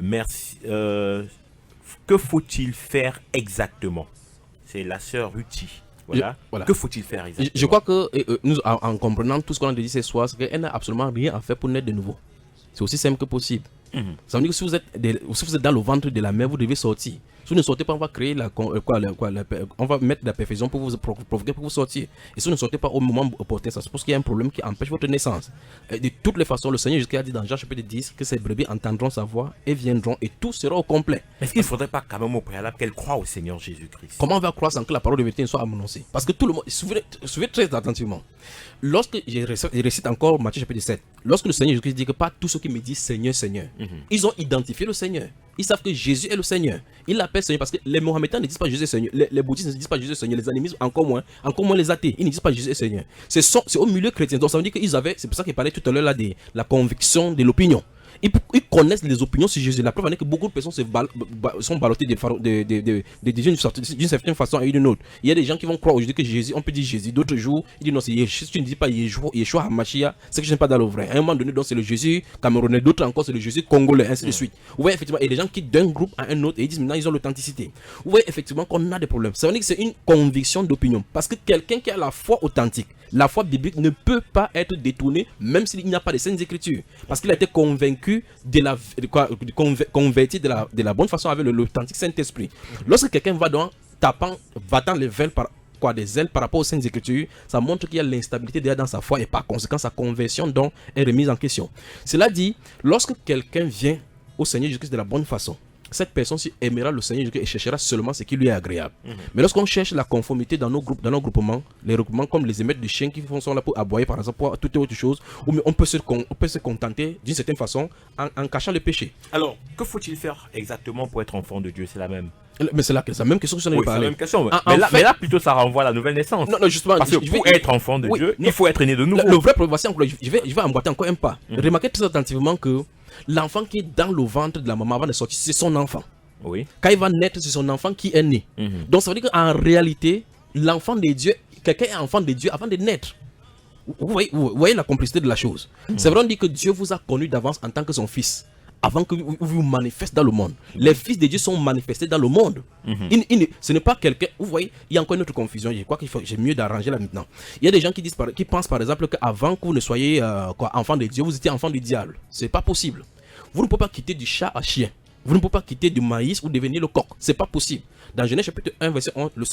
Merci. Que faut-il faire exactement? C'est la sœur Ruti. Voilà. Que faut-il faire exactement? Je crois que nous, en comprenant tout ce qu'on a dit ce soir, c'est qu'elle n'a absolument rien à faire pour naître de nouveau. C'est aussi simple que possible. Ça veut dire que si vous êtes dans le ventre de la mère, vous devez sortir. Si vous ne sortez pas, on va créer on va mettre la perfection pour vous provoquer pour vous sortir. Et si vous ne sortez pas au moment opportun, ça suppose qu'il y a un problème qui empêche votre naissance. Et de toutes les façons, le Seigneur jusqu'à dit dans Jean chapitre 10 que ces brebis entendront sa voix et viendront et tout sera au complet. Est-ce qu'il ne faudrait pas quand même au préalable qu'elle croie au Seigneur Jésus-Christ? Comment on va croire sans que la parole de vérité soit annoncée? Parce que tout le monde, suivez très attentivement. Lorsque je récite encore Matthieu chapitre 7, lorsque le Seigneur Jésus-Christ dit que pas tous ceux qui me disent Seigneur, Seigneur, ils ont identifié le Seigneur. Ils savent que Jésus est le Seigneur. Ils l'appellent Seigneur parce que les Mohammedans ne disent pas Jésus est Seigneur. Les bouddhistes ne disent pas Jésus est Seigneur. Les animistes encore moins les athées. Ils ne disent pas Jésus est Seigneur. C'est au milieu chrétien. Donc ça veut dire qu'ils avaient, c'est pour ça qu'il parlait tout à l'heure là de la conviction de l'opinion. Ils connaissent les opinions sur Jésus. La preuve est que beaucoup de personnes sont ballottées d'une certaine façon et d'une autre. Il y a des gens qui vont croire aujourd'hui que Jésus, on peut dire Jésus. D'autres jours, ils disent non, si tu ne dis pas Yeshua HaMashiach, c'est que je n'ai pas dans le vrai. À un moment donné, donc c'est le Jésus camerounais. D'autres encore, c'est le Jésus congolais, ainsi de suite. Vous voyez, effectivement, et les gens quittent d'un groupe à un autre et ils disent maintenant, ils ont l'authenticité. Vous voyez, effectivement, qu'on a des problèmes. Ça veut dire que c'est une conviction d'opinion. Parce que quelqu'un qui a la foi authentique, la foi biblique ne peut pas être détournée, même s'il n'y a pas de saintes écritures. Parce qu'il a été convaincu converti de la bonne façon avec l'authentique Saint-Esprit. Lorsque quelqu'un va dans les ailes des ailes par rapport aux saintes écritures, ça montre qu'il y a l'instabilité déjà dans sa foi et par conséquent sa conversion donc est remise en question. Cela dit, lorsque quelqu'un vient au Seigneur Jésus-Christ de la bonne façon, cette personne-ci aimera le Seigneur Jésus-Christ et cherchera seulement ce qui lui est agréable. Mais lorsqu'on cherche la conformité dans nos groupements, les regroupements comme les émeutes de chiens qui sont là pour aboyer par exemple, pour toute autre chose, ou on peut se contenter d'une certaine façon en cachant le péché. Alors, que faut-il faire exactement pour être enfant de Dieu? C'est la même. Mais c'est la même question que je n'ai pas. C'est la même question. Mais là, plutôt, ça renvoie à la nouvelle naissance. Non, justement. Parce que pour être enfant de Dieu, il faut être né de nouveau. Le vrai problème, je vais emboîter encore un pas. Remarquez très attentivement que l'enfant qui est dans le ventre de la maman avant de sortir, c'est son enfant. Oui. Quand il va naître, c'est son enfant qui est né. Donc ça veut dire qu'en réalité, l'enfant de Dieu, quelqu'un est enfant de Dieu avant de naître. Vous voyez la complexité de la chose. C'est vrai, on dit que Dieu vous a connu d'avance en tant que son fils, avant que vous vous manifestez dans le monde. Les fils de Dieu sont manifestés dans le monde. Ce n'est pas quelqu'un. Vous voyez, il y a encore une autre confusion. Je crois j'ai mieux d'arranger là maintenant. Il y a des gens qui pensent par exemple qu'avant que vous ne soyez enfant de Dieu, vous étiez enfant du diable. C'est pas possible. Vous ne pouvez pas quitter du chat à chien. Vous ne pouvez pas quitter du maïs ou devenir le coq. C'est pas possible. Dans Genèse chapitre 1, verset 11, le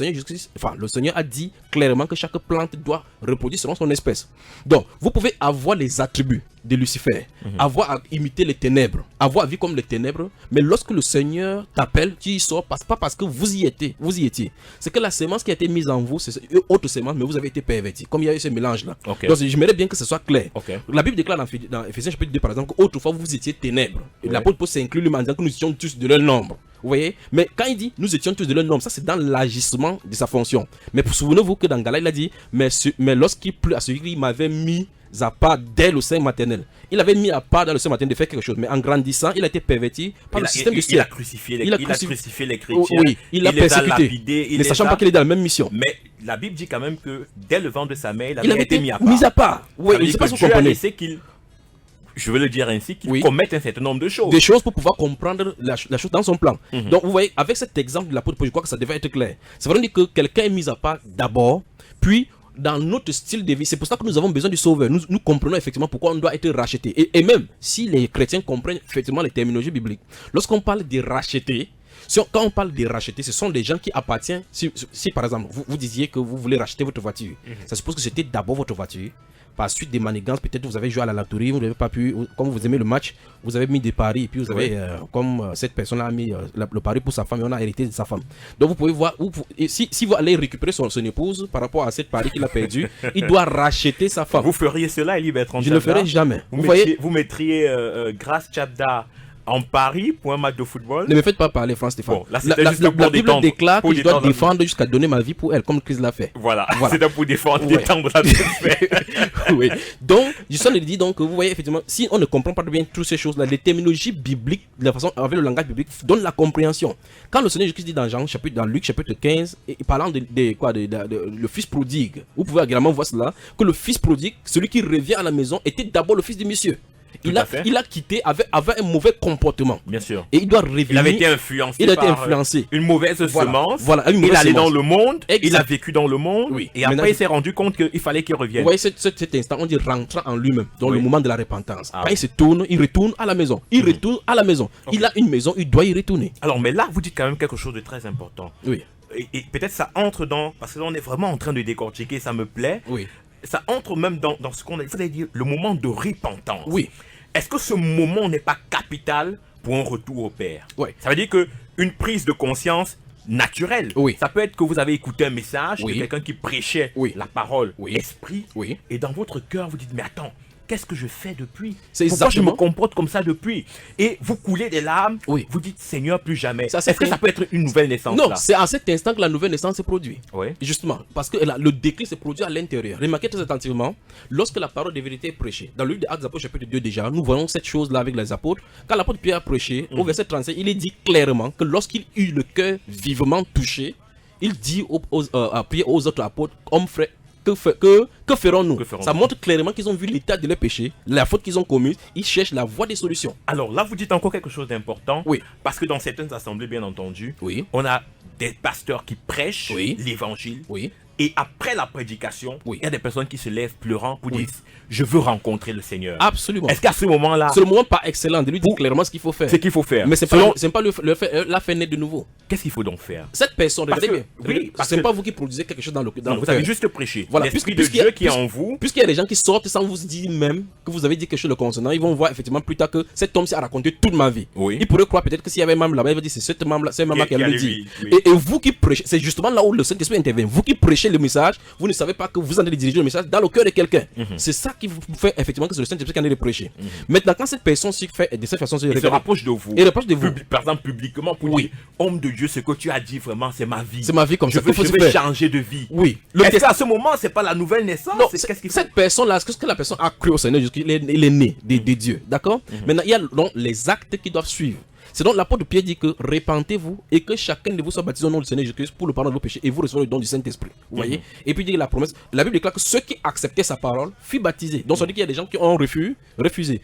Seigneur a dit clairement que chaque plante doit reproduire selon son espèce. Donc, vous pouvez avoir les attributs de Lucifer, avoir à imiter les ténèbres, avoir à vivre comme les ténèbres, mais lorsque le Seigneur t'appelle, tu y sors, pas parce que vous y étiez. C'est que la sémence qui a été mise en vous, c'est une autre sémence, mais vous avez été perverti, comme il y a eu ce mélange-là. Okay. Donc, j'aimerais bien que ce soit clair. Okay. La Bible déclare dans Ephésiens chapitre 2, par exemple, qu'autrefois vous étiez ténèbres. Et l'apôtre Paul s'inclut lui-même en disant que nous étions tous de leur nombre. Vous voyez? Mais quand il dit nous étions tous de leur nombre, ça c'est dans l'agissement de sa fonction. Mais souvenez-vous que dans Galates, il a dit mais lorsqu'il plut à celui qui m'avait mis à part dès le sein maternel, il avait mis à part dans le sein maternel de faire quelque chose, mais en grandissant, il a été perverti par le système du ciel. Il a crucifié les chrétiens. Oui, il a persécuté, ne sachant pas qu'il est dans la même mission. Mais la Bible dit quand même que dès le ventre de sa mère, il avait été mis à part. Oui, il ne sait pas ce qu'on connaît. Je veux le dire ainsi, qu'il commette un certain nombre de choses. Des choses pour pouvoir comprendre la chose dans son plan. Donc vous voyez, avec cet exemple de l'apôtre Paul, je crois que ça devait être clair. C'est vraiment que quelqu'un est mis à part d'abord, puis dans notre style de vie, c'est pour ça que nous avons besoin du sauveur. Nous comprenons effectivement pourquoi on doit être racheté. Et même si les chrétiens comprennent effectivement les terminologies bibliques, lorsqu'on parle de racheter, quand on parle de racheter, ce sont des gens qui appartiennent. Si par exemple, vous disiez que vous voulez racheter votre voiture, ça suppose que c'était d'abord votre voiture. Par suite des manigances, peut-être vous avez joué à la loterie, vous n'avez pas pu, comme vous aimez le match, vous avez mis des paris et puis vous avez, comme cette personne a mis le pari pour sa femme et on a hérité de sa femme. Donc vous pouvez voir, si vous allez récupérer son épouse par rapport à cette pari qu'il a perdu, il doit racheter sa femme. Vous feriez cela, Elie Bertrand Je ne le ferai jamais. Vous mettriez Grace Chapda en Paris pour un match de football. Ne me faites pas parler, Stéphane. Bon, là, la Bible déclare que je dois défendre jusqu'à donner ma vie pour elle, comme Christ l'a fait. Voilà. C'est pour défendre, détendre la oui. Donc, je suis en train de dire donc, vous voyez, effectivement, si on ne comprend pas bien toutes ces choses-là, les terminologies bibliques, de la façon, avec le langage biblique, donnent la compréhension. Quand le Seigneur Jésus dit dans Luc chapitre 15, et parlant le fils prodigue, vous pouvez également voir cela, que le fils prodigue, celui qui revient à la maison, était d'abord le fils du monsieur. Il a quitté avec un mauvais comportement. Bien sûr. Et il doit revenir. Il avait été influencé par une mauvaise semence. Voilà, une mauvaise il allait semence. dans le monde, Exact. il a vécu dans le monde, Oui. et après il s'est rendu compte qu'il fallait qu'il revienne. Vous voyez cet instant, on dit rentrant en lui-même, dans Oui. le moment de la repentance. Ah Quand oui. il se tourne, il retourne à la maison. Il retourne à la maison. Ok. Il a une maison, il doit y retourner. Alors, mais là, vous dites quand même quelque chose de très important. Oui, Et peut-être ça entre dans... Parce que là, on est vraiment en train de décortiquer, ça me plaît. oui, Ça entre même dans ce qu'on a... Vous avez dit le moment de repentance. oui. Est-ce que ce moment n'est pas capital pour un retour au Père? Oui. Ça veut dire qu'une prise de conscience naturelle. Oui. Ça peut être que vous avez écouté un message Oui. de quelqu'un qui prêchait Oui. la parole, Oui. l'esprit, Oui. et dans votre cœur, vous dites, mais attends, qu'est-ce que je fais depuis? C'est Pourquoi je me exactement- comporte comme ça depuis? Et vous coulez des larmes, Oui. vous dites, Seigneur, plus jamais. Ça, Est-ce que c'est- ça peut être une nouvelle naissance Non, là? c'est à cet instant que la nouvelle naissance se produit. Oui. Justement, parce que le déclic se produit à l'intérieur. Remarquez très attentivement, lorsque la parole de vérité est prêchée, dans le livre des Actes des Apôtres, chapitre 2 déjà, nous voyons cette chose-là avec les apôtres. Quand l'apôtre Pierre a prêché, au verset 35, il est dit clairement que lorsqu'il eut le cœur vivement touché, il dit à prier aux autres apôtres, hommes frères, que ferons-nous? Que ferons-nous? Ça montre clairement qu'ils ont vu l'état de leur péché, la faute qu'ils ont commise, ils cherchent la voie des solutions. Alors là, vous dites encore quelque chose d'important. Oui. Parce que dans certaines assemblées, bien entendu, Oui. on a des pasteurs qui prêchent Oui. l'évangile. Oui. Et après la prédication, Oui. il y a des personnes qui se lèvent pleurant pour Oui. dire, je veux rencontrer le Seigneur. Absolument. Est-ce qu'à ce moment-là, C'est le moment pas excellent de lui dire clairement ce qu'il faut faire. c'est ce qu'il faut faire? Mais c'est Selon- pas la faire naître de nouveau. Qu'est-ce qu'il faut donc faire? Cette personne, Parce regardez que- bien. oui, parce C'est que- pas vous qui produisez quelque chose dans le Non, vous cœur. avez juste prêché. Voilà, L'Esprit puisqu'il de y a- Dieu qui est en vous. Puisqu'il y a des gens qui sortent sans vous dire même que vous avez dit quelque chose de concernant, ils vont voir effectivement plus tard que cet homme s'est raconté toute ma vie. Oui. Il pourrait croire peut-être que s'il y avait un membre là-bas, il va dire c'est cette membre là, c'est un membre qui allait le dire. Oui. Et vous qui prêchez, c'est justement là où le Saint-Esprit intervient. Vous qui prêchez le message, vous ne savez pas que vous allez diriger le message dans le cœur de quelqu'un. C'est ça qui vous fait effectivement que c'est le Saint-Esprit qui allait le prêcher. Maintenant, quand cette personne s'y fait de cette façon, Il se rapproche de vous. et rapproche de vous. Par exemple, publiquement, pour Oui. dire, homme de Dieu, ce que tu as dit vraiment, c'est ma vie. C'est ma vie comme Je ça. veux, qu'il faut je se veux faire. changer de vie. Oui. Est-ce qu'à ce moment, c'est pas la nouvelle naissance? Non, Qu'est-ce qu'il faut? cette personne-là, ce que la personne a cru au Seigneur, il est né de Dieu. D'accord? Maintenant, il y a donc les actes qui doivent suivre. C'est donc l'apôtre Pierre dit que repentez-vous et que chacun de vous soit baptisé au nom du Seigneur Jésus-Christ pour le pardon de vos péchés et vous recevrez le don du Saint-Esprit. Vous voyez? Et puis il dit la promesse, la Bible déclare que ceux qui acceptaient sa parole furent baptisés. Donc ça veut dire qu'il y a des gens qui ont refusé.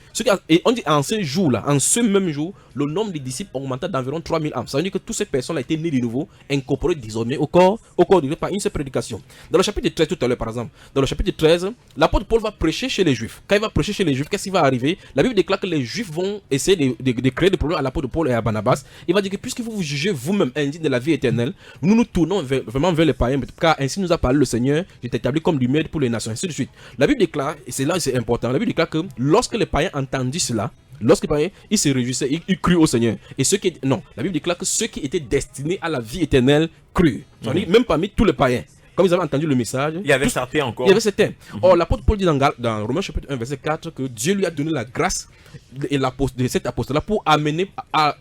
Et on dit en ce jour-là, en ce même jour, le nombre des disciples augmenta d'environ 3000 âmes. Ça veut dire que toutes ces personnes ont été nées de nouveau, incorporées désormais au corps de Dieu par une seule prédication. Dans le chapitre 13 tout à l'heure par exemple, dans le chapitre 13, l'apôtre Paul va prêcher chez les Juifs. Quand il va prêcher chez les Juifs, qu'est-ce qui va arriver? La Bible déclare que les Juifs vont essayer de créer des problèmes à l'apôtre Paul et à Barnabas. Il va dire que puisque vous vous jugez vous-même indigne de la vie éternelle, nous nous tournons vraiment vers les païens, car ainsi nous a parlé le Seigneur, je t'ai établi comme lumière pour les nations, ainsi de suite. La Bible déclare, et c'est là où c'est important, la Bible déclare que lorsque les païens entendent cela, lorsque les païens, ils se réjouissaient, ils crurent au Seigneur. Et ceux qui, non, la Bible déclare que ceux qui étaient destinés à la vie éternelle crurent. Ça veut dire même parmi tous les païens. Comme ils avaient entendu le message, Il y avait tous- certains encore. il y avait certains. Or, l'apôtre Paul dit dans Romains chapitre 1, verset 4, que Dieu lui a donné la grâce de cet apostolat pour amener par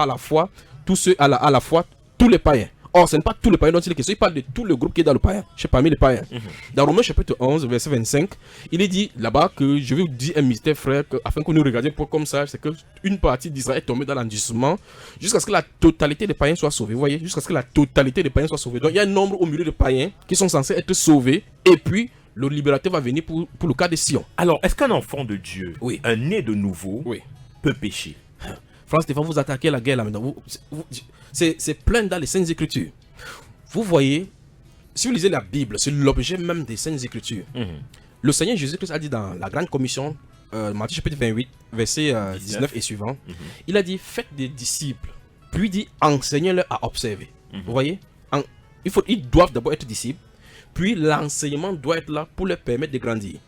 la foi tous ceux à la foi tous les païens. Or, ce n'est pas tous les païens dont il est question, il parle de tout le groupe qui est dans le païen, parmi les païens. Dans Romains chapitre 11, verset 25, il est dit là-bas que je vais vous dire un mystère, frère, afin que nous regardions pour comme ça, c'est qu'une partie d'Israël est tombée dans l'endurcissement jusqu'à ce que la totalité des païens soit sauvée. Vous voyez, jusqu'à ce que la totalité des païens soit sauvée. Donc, il y a un nombre au milieu de païens qui sont censés être sauvés, et puis le libérateur va venir pour le cas de Sion. Alors, est-ce qu'un enfant de Dieu, Oui. un né de nouveau, Oui. peut pécher? Frère Stéphane, vous attaquez la guerre là maintenant. C'est plein dans les Saintes Écritures. Vous voyez, si vous lisez la Bible, c'est l'objet même des Saintes Écritures. Le Seigneur Jésus-Christ a dit dans la Grande Commission, Matthieu chapitre 28, verset 19 et suivant, il a dit, faites des disciples, puis dit, enseignez-leur à observer. Vous voyez, ils doivent d'abord être disciples, puis l'enseignement doit être là pour leur permettre de grandir.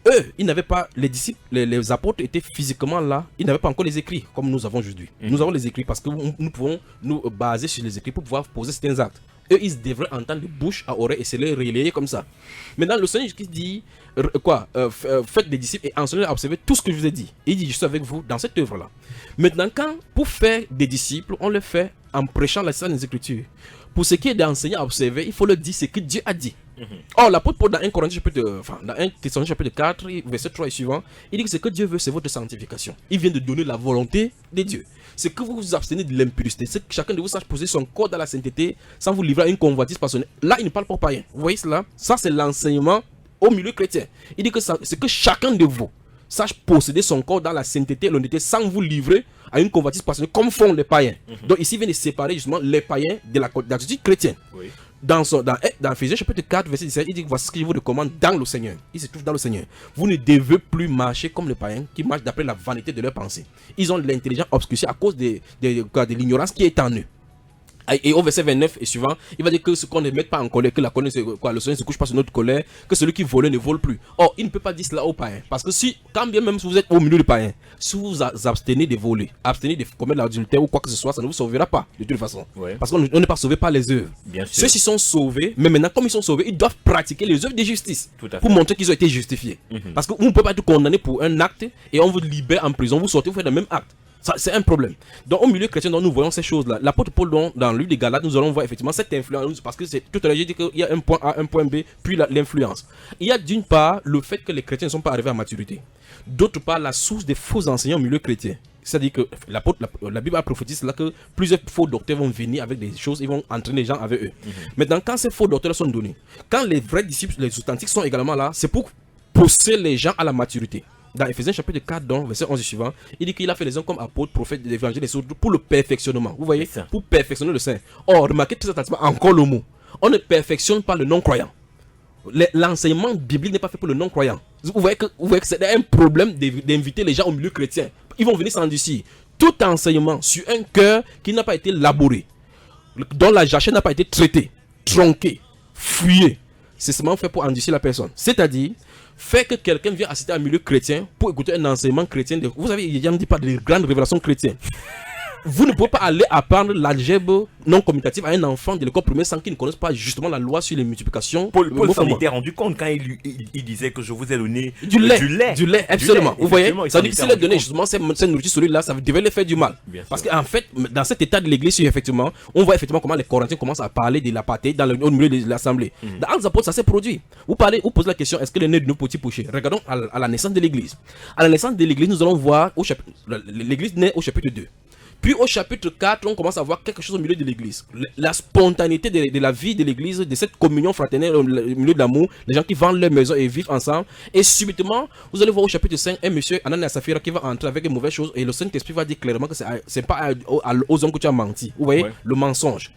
Eux, ils n'avaient pas, les disciples, les apôtres étaient physiquement là, ils n'avaient pas encore les écrits comme nous avons aujourd'hui. Nous avons les écrits parce que nous pouvons nous baser sur les écrits pour pouvoir poser certains actes. Eux, ils devraient entendre de bouche à oreille et se les relayer comme ça. Maintenant, le Seigneur qui dit, faites des disciples et enseignez à observer tout ce que je vous ai dit. Et il dit, je suis avec vous dans cette œuvre-là. Maintenant, pour faire des disciples, on le fait en prêchant la Sainte Écriture. Pour ce qui est d'enseigner à observer, il faut leur dire ce que Dieu a dit. Or, l'apôtre Paul, dans 1 Corinthiens dans 1 Thessaloniciens chapitre 4, verset 3 et suivant, il dit que ce que Dieu veut, c'est votre sanctification. Il vient de donner la volonté de Dieu. C'est que vous vous abstenez de l'impurité. C'est que chacun de vous sache poser son corps dans la sainteté sans vous livrer à une convoitise passionnelle. Là, il ne parle pas aux païens. Vous voyez cela? Ça, c'est l'enseignement au milieu chrétien. Il dit que c'est que chacun de vous sache posséder son corps dans la sainteté et l'honnêteté sans vous livrer à une convoitise passionnée comme font les païens. Donc ici, il vient de séparer justement les païens de l'attitude chrétienne. Oui. Dans Ephésiens chapitre 4, verset 17, il dit voici ce que je vous recommande dans le Seigneur. Il se trouve dans le Seigneur. Vous ne devez plus marcher comme les païens qui marchent d'après la vanité de leurs pensées. Ils ont l'intelligence obscurcie à cause de l'ignorance qui est en eux. Et au verset 29 et suivant, il va dire que ce qu'on ne met pas en colère, que la colère, le Seigneur ne se couche pas sur notre colère, que celui qui vole ne vole plus. Or, il ne peut pas dire cela aux païens. Parce que si, quand bien même si vous êtes au milieu des païens, si vous vous abstenez de voler, abstenez de commettre l'adultère ou quoi que ce soit, ça ne vous sauvera pas de toute façon. Ouais. Parce qu'on n'est pas sauvé par les œuvres. Ceux-ci sont sauvés, mais maintenant, comme ils sont sauvés, ils doivent pratiquer les œuvres de justice pour montrer qu'ils ont été justifiés. Parce que vous ne pouvez pas être condamné pour un acte et on vous libère en prison, vous sortez, vous faites le même acte. Ça, c'est un problème. Donc, au milieu chrétien, nous voyons ces choses-là. L'apôtre Paul, dans le livre des Galates, nous allons voir effectivement cette influence. Parce que tout à l'heure, j'ai dit qu'il y a un point A, un point B, puis l'influence. Il y a d'une part le fait que les chrétiens ne sont pas arrivés à maturité. D'autre part, la source des faux enseignants au milieu chrétien. C'est-à-dire que la Bible a prophétisé là que plusieurs faux docteurs vont venir avec des choses, ils vont entraîner les gens avec eux. Maintenant, quand ces faux docteurs sont donnés, quand les vrais disciples, les authentiques sont également là, c'est pour pousser les gens à la maturité. Dans Ephésiens chapitre 4, donc, verset 11 et suivant, il dit qu'il a fait les hommes comme apôtres, prophètes, évangélistes et surtout pour le perfectionnement. Vous voyez, pour perfectionner le saint. Or, remarquez très attentivement encore le mot. On ne perfectionne pas le non-croyant. L'enseignement biblique n'est pas fait pour le non-croyant. Vous voyez que c'est un problème d'inviter les gens au milieu chrétien. Ils vont venir s'endurcir. Tout enseignement sur un cœur qui n'a pas été labouré, dont la jachère n'a pas été traitée, tronquée, fouillée, c'est seulement fait pour endurcir la personne. C'est-à-dire, fait que quelqu'un vienne assister à un milieu chrétien pour écouter un enseignement chrétien. Vous savez, il ne dit pas de grandes révélations chrétiennes. Vous ne pouvez pas aller apprendre l'algèbre non commutative à un enfant de l'école primaire sans qu'il ne connaisse pas justement la loi sur les multiplications. Paul s'en était rendu compte quand il disait que je vous ai donné du lait, absolument. Vous voyez, ça veut dire que s'il a donné justement cette nourriture solide-là, ça devait lui faire du mal. Parce qu'en fait, dans cet état de l'église, effectivement, on voit effectivement comment les Corinthiens commencent à parler de l'apartheid au milieu de l'assemblée. Dans Actes des Apôtres, ça s'est produit. Vous posez la question, est-ce que le nez de nos petits péchés? Regardons à la naissance de l'église. À la naissance de l'église, nous allons voir l'église naît au chapitre 2. Puis au chapitre 4, on commence à voir quelque chose au milieu de l'église. La spontanéité de la vie de l'église, de cette communion fraternelle au milieu de l'amour, les gens qui vendent leur maison et vivent ensemble. Et subitement, vous allez voir au chapitre 5, un monsieur, Ananias et Saphira, qui va entrer avec une mauvaise chose. Et le Saint-Esprit va dire clairement que c'est pas aux hommes que tu as menti. Vous voyez, le mensonge.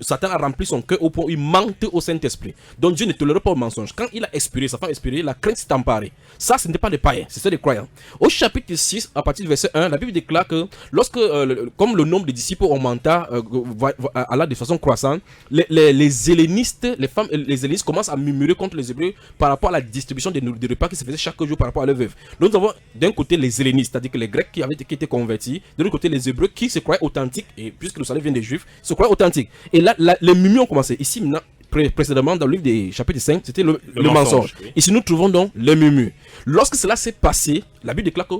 Satan a rempli son cœur au point où il mente au Saint-Esprit. Donc Dieu ne tolère pas le mensonge. Quand il a expiré, sa femme a expiré, la crainte s'est emparée. Ça, ce n'était pas des païens, c'était des croyants. Au chapitre 6, à partir du verset 1, la Bible déclare que lorsque, comme le nombre de disciples augmenta alla de façon croissante, les hellénistes, les femmes, les hellénistes commencent à murmurer contre les Hébreux par rapport à la distribution des repas qui se faisaient chaque jour par rapport à leurs veuves. Donc nous avons d'un côté les hellénistes, c'est-à-dire que les Grecs qui étaient convertis, de l'autre côté les Hébreux qui se croyaient authentiques, et puisque le salut vient des Juifs, se croyaient authentiques. Et là, les murmures ont commencé. Ici, maintenant, précédemment, dans le livre des chapitres 5, c'était le mensonge. Oui. Ici, nous trouvons donc les murmures. Lorsque cela s'est passé, la Bible déclare que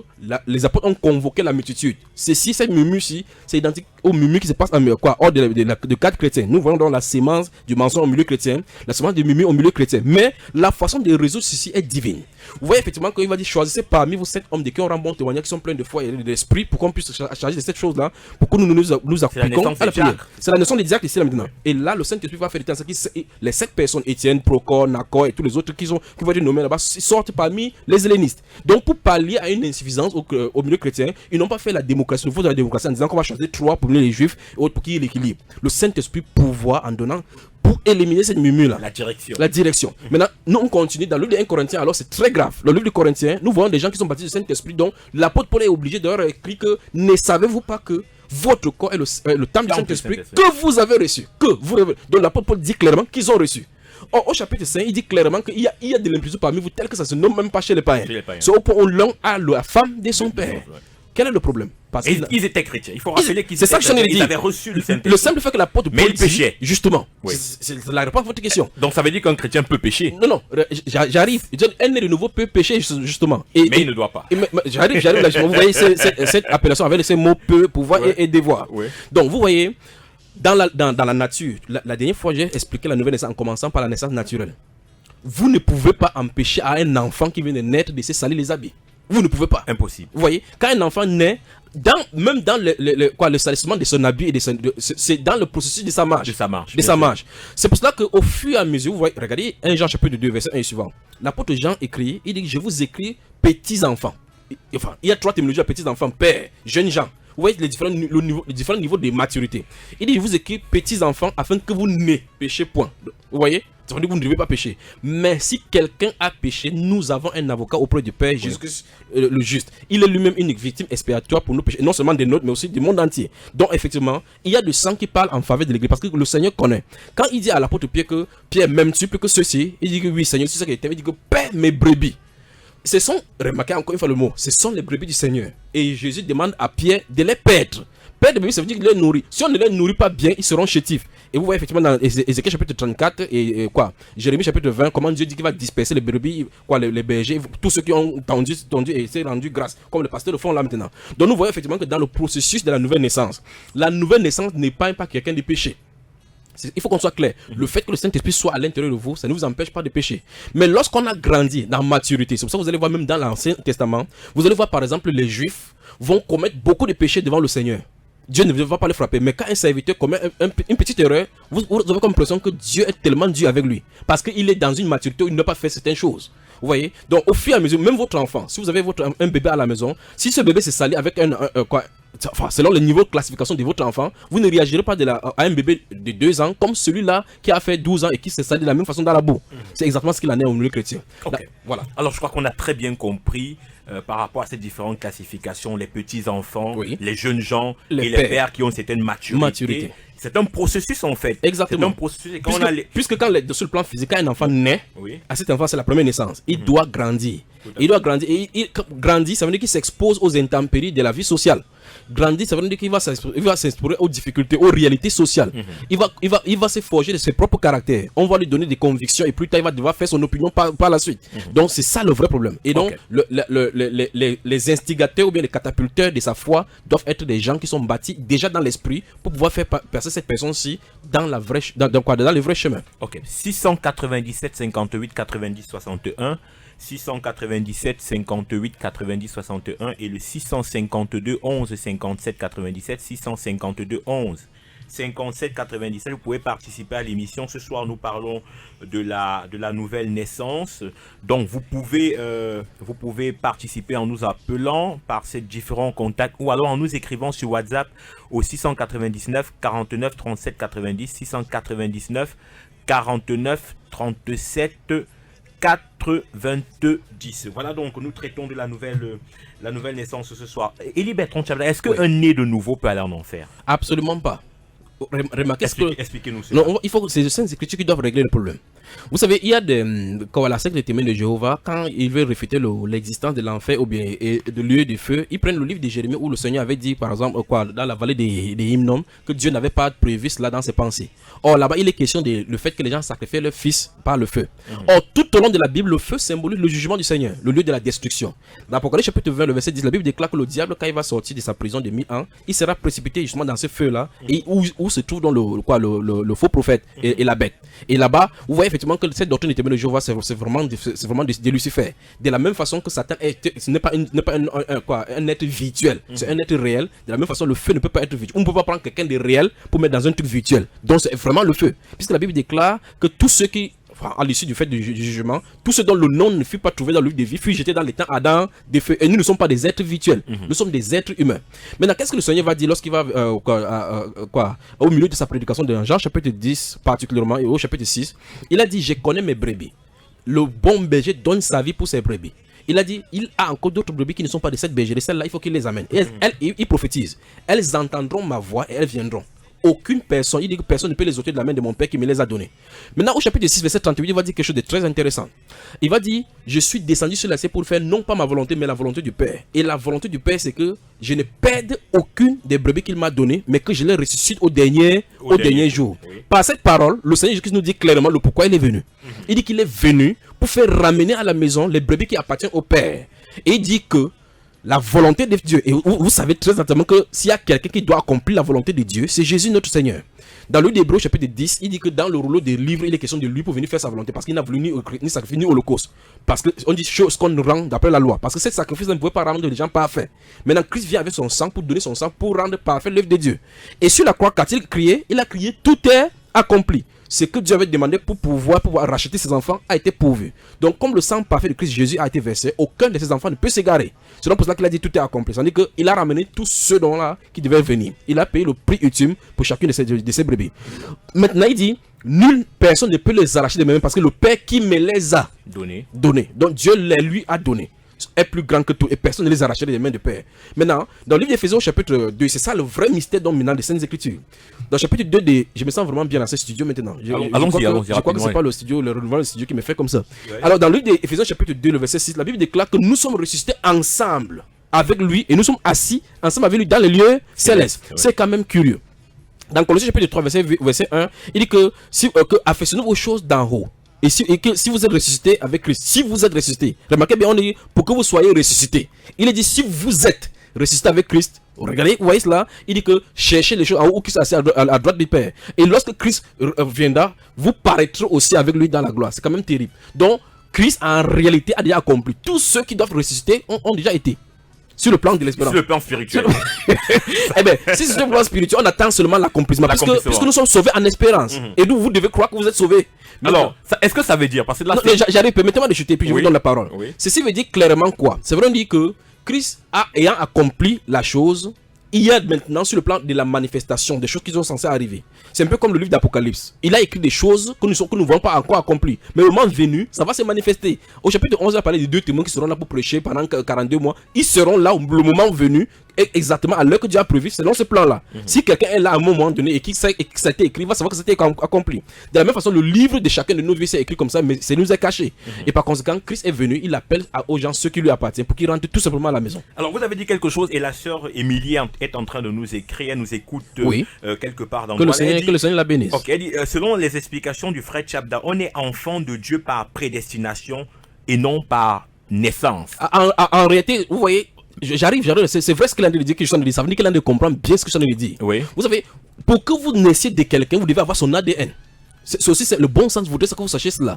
les apôtres ont convoqué la multitude. Cette murmure-ci, c'est identique aux murmures qui se passent hors de cadre chrétien. Nous voyons donc la sémence du mensonge au milieu chrétien, la sémence du murmure au milieu chrétien. Mais la façon de résoudre ceci est divine. Vous voyez effectivement qu'il va dire choisissez parmi vous 7 hommes de qui ont rendu bon témoignage, qui sont pleins de foi et d'esprit, pour qu'on puisse charger de cette chose-là, pour que nous appliquions à la prière. C'est la notion d'Isaac ici là maintenant. Et là, le Saint-Esprit va faire des temps. Les 7 personnes, Étienne, Procor, Nacor et tous les autres qui vont être nommés là-bas, sortent parmi les hellénistes. Donc pour pallier à une insuffisance au milieu chrétien, ils n'ont pas fait la démocratie, le faux de la démocratie en disant qu'on va choisir 3 pour les juifs et autres pour qu'il y ait l'équilibre. Le Saint-Esprit pouvoir en donnant pour éliminer cette murmure-là. La direction. Maintenant, nous on continue dans le livre de 1 Corinthiens, alors c'est très grave. Le livre de Corinthiens, nous voyons des gens qui sont baptisés du Saint-Esprit, donc l'apôtre Paul est obligé de leur écrire que ne savez-vous pas que votre corps est le temple du Saint-Esprit que vous avez reçu. Donc l'apôtre Paul dit clairement qu'ils ont reçu. Or, au chapitre 5, il dit clairement qu'il y a de l'impudicité parmi vous, tel que ça se nomme même pas chez les païens. C'est au point où l'homme a la femme de son père. Quel est le problème? Parce qu'ils étaient chrétiens. Il faut rappeler qu'ils avaient reçu le Saint-Esprit. Le simple fait que l'apôtre Paul il péchait. Justement. Oui. C'est la réponse à votre question. Donc ça veut dire qu'un chrétien peut pécher. Non, j'arrive. Un né de nouveau peut pécher, justement. Mais il ne doit pas. J'arrive là. Vous voyez cette appellation avec ces mots peut, pouvoir et devoir. Oui. Donc vous voyez, dans la nature, la dernière fois j'ai expliqué la nouvelle naissance en commençant par la naissance naturelle. Vous ne pouvez pas empêcher à un enfant qui vient de naître de se salir les habits. Vous ne pouvez pas. Impossible. Vous voyez, quand un enfant naît, même dans le salissement de son habit, c'est dans le processus de sa marche. C'est pour cela qu'au fur et à mesure, vous voyez, regardez 1 Jean chapitre 2, verset 1 et suivant. L'apôtre Jean écrit, il dit, je vous écris petits enfants. enfin, il y a 3 terminologies à petits enfants, père, jeunes gens. Vous voyez les différents niveaux de maturité. Il dit, je vous écris petits enfants afin que vous ne péchez point. Vous voyez? Ça veut dire que vous ne devez pas pécher. Mais si quelqu'un a péché, nous avons un avocat auprès du Père, Jésus-Christ, le juste. Il est lui-même une victime expiatoire pour nos péchés, non seulement des nôtres, mais aussi du monde entier. Donc effectivement, il y a du sang qui parle en faveur de l'Église, parce que le Seigneur connaît. Quand il dit à l'apôtre Pierre que Pierre m'aimes-tu plus que ceci, il dit que oui, Seigneur, c'est ça qu'il t'aime. Il dit que paie mes brebis. Ce sont, remarquez encore une fois le mot, ce sont les brebis du Seigneur. Et Jésus demande à Pierre de les paître. Paître des brebis, ça veut dire qu'il les nourrit. Si on ne les nourrit pas bien, ils seront chétifs. Et vous voyez effectivement dans Ézéchiel chapitre 34 et Jérémie chapitre 20, comment Dieu dit qu'il va disperser les brebis, les bergers, tous ceux qui ont tendu et s'est rendu grâce, comme les pasteurs le font là maintenant. Donc nous voyons effectivement que dans le processus de la nouvelle naissance n'est pas quelqu'un de péché. Il faut qu'on soit clair. Le fait que le Saint-Esprit soit à l'intérieur de vous, ça ne vous empêche pas de pécher. Mais lorsqu'on a grandi dans la maturité, c'est pour ça que vous allez voir même dans l'Ancien Testament, vous allez voir par exemple les Juifs vont commettre beaucoup de péchés devant le Seigneur. Dieu ne va pas les frapper. Mais quand un serviteur commet une petite erreur, vous avez comme l'impression que Dieu est tellement dur avec lui. Parce qu'il est dans une maturité où il n'a pas fait certaines choses. Vous voyez? Donc au fur et à mesure, même votre enfant, si vous avez un bébé à la maison, si ce bébé s'est sali avec selon le niveau de classification de votre enfant, vous ne réagirez pas à un bébé de 2 ans comme celui-là qui a fait 12 ans et qui s'est sali de la même façon dans la boue. C'est exactement ce qu'il en est au milieu chrétien. Okay. Là, voilà. Alors je crois qu'on a très bien compris par rapport à ces différentes classifications, les petits enfants, les jeunes gens et les pères qui ont certaines maturités. C'est un processus en fait. Exactement. C'est un processus. Puisque sur le plan physique, quand un enfant naît, à cet enfant c'est la première naissance. Il doit grandir. Il doit grandir. Et grandir, ça veut dire qu'il s'expose aux intempéries de la vie sociale. Grandir, ça veut dire qu'il va s'exposer aux difficultés, aux réalités sociales. Il va se forger de ses propres caractères. On va lui donner des convictions et plus tard il va devoir faire son opinion par la suite. Donc c'est ça le vrai problème. Et donc les instigateurs ou bien les catapulteurs de sa foi doivent être des gens qui sont bâtis déjà dans l'esprit pour pouvoir faire passer cette personne-ci dans le vrai chemin. Ok. 697 58 90 61. 697 58 90 61 et le 652 11 57 97 652 11 57 97. Vous pouvez participer à l'émission. Ce soir nous parlons de la nouvelle naissance. Donc vous pouvez participer en nous appelant par ces différents contacts ou alors en nous écrivant sur WhatsApp au 699 49 37 90 699 49 37 90. Voilà, donc nous traitons de la nouvelle naissance ce soir. Élie Bertrand Tchabla, est-ce qu'un né de nouveau peut aller en enfer? Absolument pas. Remarquez expliquez-nous ça. Non, il faut que c'est les Saintes Écritures qui doivent régler le problème. Vous savez, il y a quand la secte des témoins de Jéhovah, quand ils veulent réfuter l'existence de l'enfer ou bien de lieu de feu, ils prennent le livre de Jérémie où le Seigneur avait dit, par exemple, dans la vallée des Hymnom, que Dieu n'avait pas prévu cela dans ses pensées. Or, là-bas, il est question du fait que les gens sacrifiaient leur fils par le feu. Or, tout au long de la Bible, le feu symbolise le jugement du Seigneur, le lieu de la destruction. Dans Apocalypse chapitre 20, le verset 10, la Bible déclare que le diable, quand il va sortir de sa prison de 1000 ans, il sera précipité justement dans ce feu-là, et où se trouve donc le faux prophète et la bête. Et là-bas, vous voyez effectivement que cette doctrine des témoins de Jéhovah, c'est vraiment de Lucifer. De la même façon que Satan ce n'est pas un être virtuel, c'est un être réel. De la même façon, le feu ne peut pas être virtuel. On ne peut pas prendre quelqu'un de réel pour mettre dans un truc virtuel. Donc c'est vraiment le feu. Puisque la Bible déclare que tous ceux qui, à l'issue du fait du jugement, tous ceux dont le nom ne fut pas trouvé dans le livre de vie furent jetés dans les temps Adam des feux. Et nous ne sommes pas des êtres virtuels, nous sommes des êtres humains. Maintenant, qu'est-ce que le Seigneur va dire lorsqu'il va au milieu de sa prédication de Jean chapitre 10 particulièrement et au chapitre 6, il a dit: je connais mes brebis. Le bon berger donne sa vie pour ses brebis. Il a dit, il a encore d'autres brebis qui ne sont pas de cette bergerie. Celles-là, il faut qu'il les amène. Et il prophétise. Elles entendront ma voix et elles viendront. Aucune personne, il dit que personne ne peut les ôter de la main de mon Père qui me les a donnés. Maintenant, au chapitre 6, verset 38, il va dire quelque chose de très intéressant. Il va dire: je suis descendu sur la terre pour faire non pas ma volonté, mais la volonté du Père. Et la volonté du Père, c'est que je ne perde aucune des brebis qu'il m'a données, mais que je les ressuscite au dernier jour. Oui. Par cette parole, le Seigneur Jésus-Christ nous dit clairement le pourquoi il est venu. Il dit qu'il est venu pour faire ramener à la maison les brebis qui appartiennent au Père. Et il dit que la volonté de Dieu, et vous savez très certainement que s'il y a quelqu'un qui doit accomplir la volonté de Dieu, c'est Jésus notre Seigneur. Dans le livre d'Hébreux chapitre 10, il dit que dans le rouleau des livres, il est question de lui pour venir faire sa volonté, parce qu'il n'a voulu ni sacrifice ni holocauste. Parce qu'on dit chose qu'on rend d'après la loi, parce que ce sacrifice ne pouvait pas rendre les gens parfaits. Maintenant, Christ vient avec son sang pour donner son sang pour rendre parfait l'œuvre de Dieu. Et sur la croix, quand il a crié, tout est accompli. ce que Dieu avait demandé pour pouvoir racheter ses enfants a été pourvu. Donc, comme le sang parfait de Christ Jésus a été versé, aucun de ses enfants ne peut s'égarer. C'est donc pour cela qu'il a dit tout est accompli. C'est-à-dire qu'il a ramené tous ceux dont-là qui devaient venir. Il a payé le prix ultime pour chacune de ces brebis. Maintenant, il dit, nulle personne ne peut les arracher de mes mains parce que le Père qui me les a donnés. Donc, Dieu les lui a donnés. Est plus grand que tout et personne ne les arracherait des mains de Père. Maintenant, dans le livre d'Éphésiens chapitre 2, c'est ça le vrai mystère dominant des Saintes Écritures. Dans le chapitre 2, je me sens vraiment bien dans ce studio maintenant. Je crois que c'est pas le studio, le studio qui me fait comme ça. Ouais. Alors, dans le livre d'Éphésiens chapitre 2, le verset 6, la Bible déclare que nous sommes ressuscités ensemble avec lui et nous sommes assis ensemble avec lui dans les lieux célestes. Ouais. C'est quand même curieux. Dans Colossiens chapitre 3, verset 1, il dit que affectionnez vos choses d'en haut. Et que si vous êtes ressuscité avec Christ, si vous êtes ressuscité, remarquez bien, on dit pour que vous soyez ressuscité. Il est dit si vous êtes ressuscité avec Christ, regardez, vous voyez cela, il dit que cherchez les choses en haut qui sont assis à droite du Père. Et lorsque Christ viendra, vous paraîtrez aussi avec lui dans la gloire. C'est quand même terrible. Donc, Christ en réalité a déjà accompli. Tous ceux qui doivent ressusciter ont déjà été. Sur le plan de l'espérance. Sur le plan spirituel. Eh bien, si c'est sur le plan spirituel, on attend seulement l'accomplissement. Puisque nous sommes sauvés en espérance. Et nous, vous devez croire que vous êtes sauvés. Alors, est-ce que ça veut dire parce que là, j'arrive, permettez-moi de chuter, puis je vous donne la parole. Oui. Ceci veut dire clairement quoi? C'est vrai, on dit que Christ, ayant accompli la chose, il y a maintenant sur le plan de la manifestation des choses qui sont censées arriver. C'est un peu comme le livre d'Apocalypse. Il a écrit des choses que nous ne voyons pas encore accomplies. Mais au moment venu, ça va se manifester. Au chapitre 11, il a parlé de 2 témoins qui seront là pour prêcher pendant 42 mois. Ils seront là le moment venu, exactement à l'heure que Dieu a prévu, selon ce plan-là. Si quelqu'un est là à un moment donné et que ça a été écrit, il va savoir que ça a été accompli. De la même façon, le livre de chacun de nos vies s'est écrit comme ça, mais c'est nous est caché. Et par conséquent, Christ est venu, il appelle aux gens ceux qui lui appartiennent pour qu'ils rentrent tout simplement à la maison. Alors, vous avez dit quelque chose et la sœur Émilie est en train de nous écrire, elle nous écoute quelque part dans que le Seigneur la bénisse. Ok, elle dit, selon les explications du frère Tchabda, on est enfant de Dieu par prédestination et non par naissance. En réalité, vous voyez, j'arrive, c'est vrai ce qu'il a dit, que je suis en train de dire, ça veut dire qu'il a de comprendre bien ce que je suis en train de dire. Oui. Vous savez, pour que vous naissiez de quelqu'un, vous devez avoir son ADN. C'est aussi le bon sens voudrait que vous sachiez cela.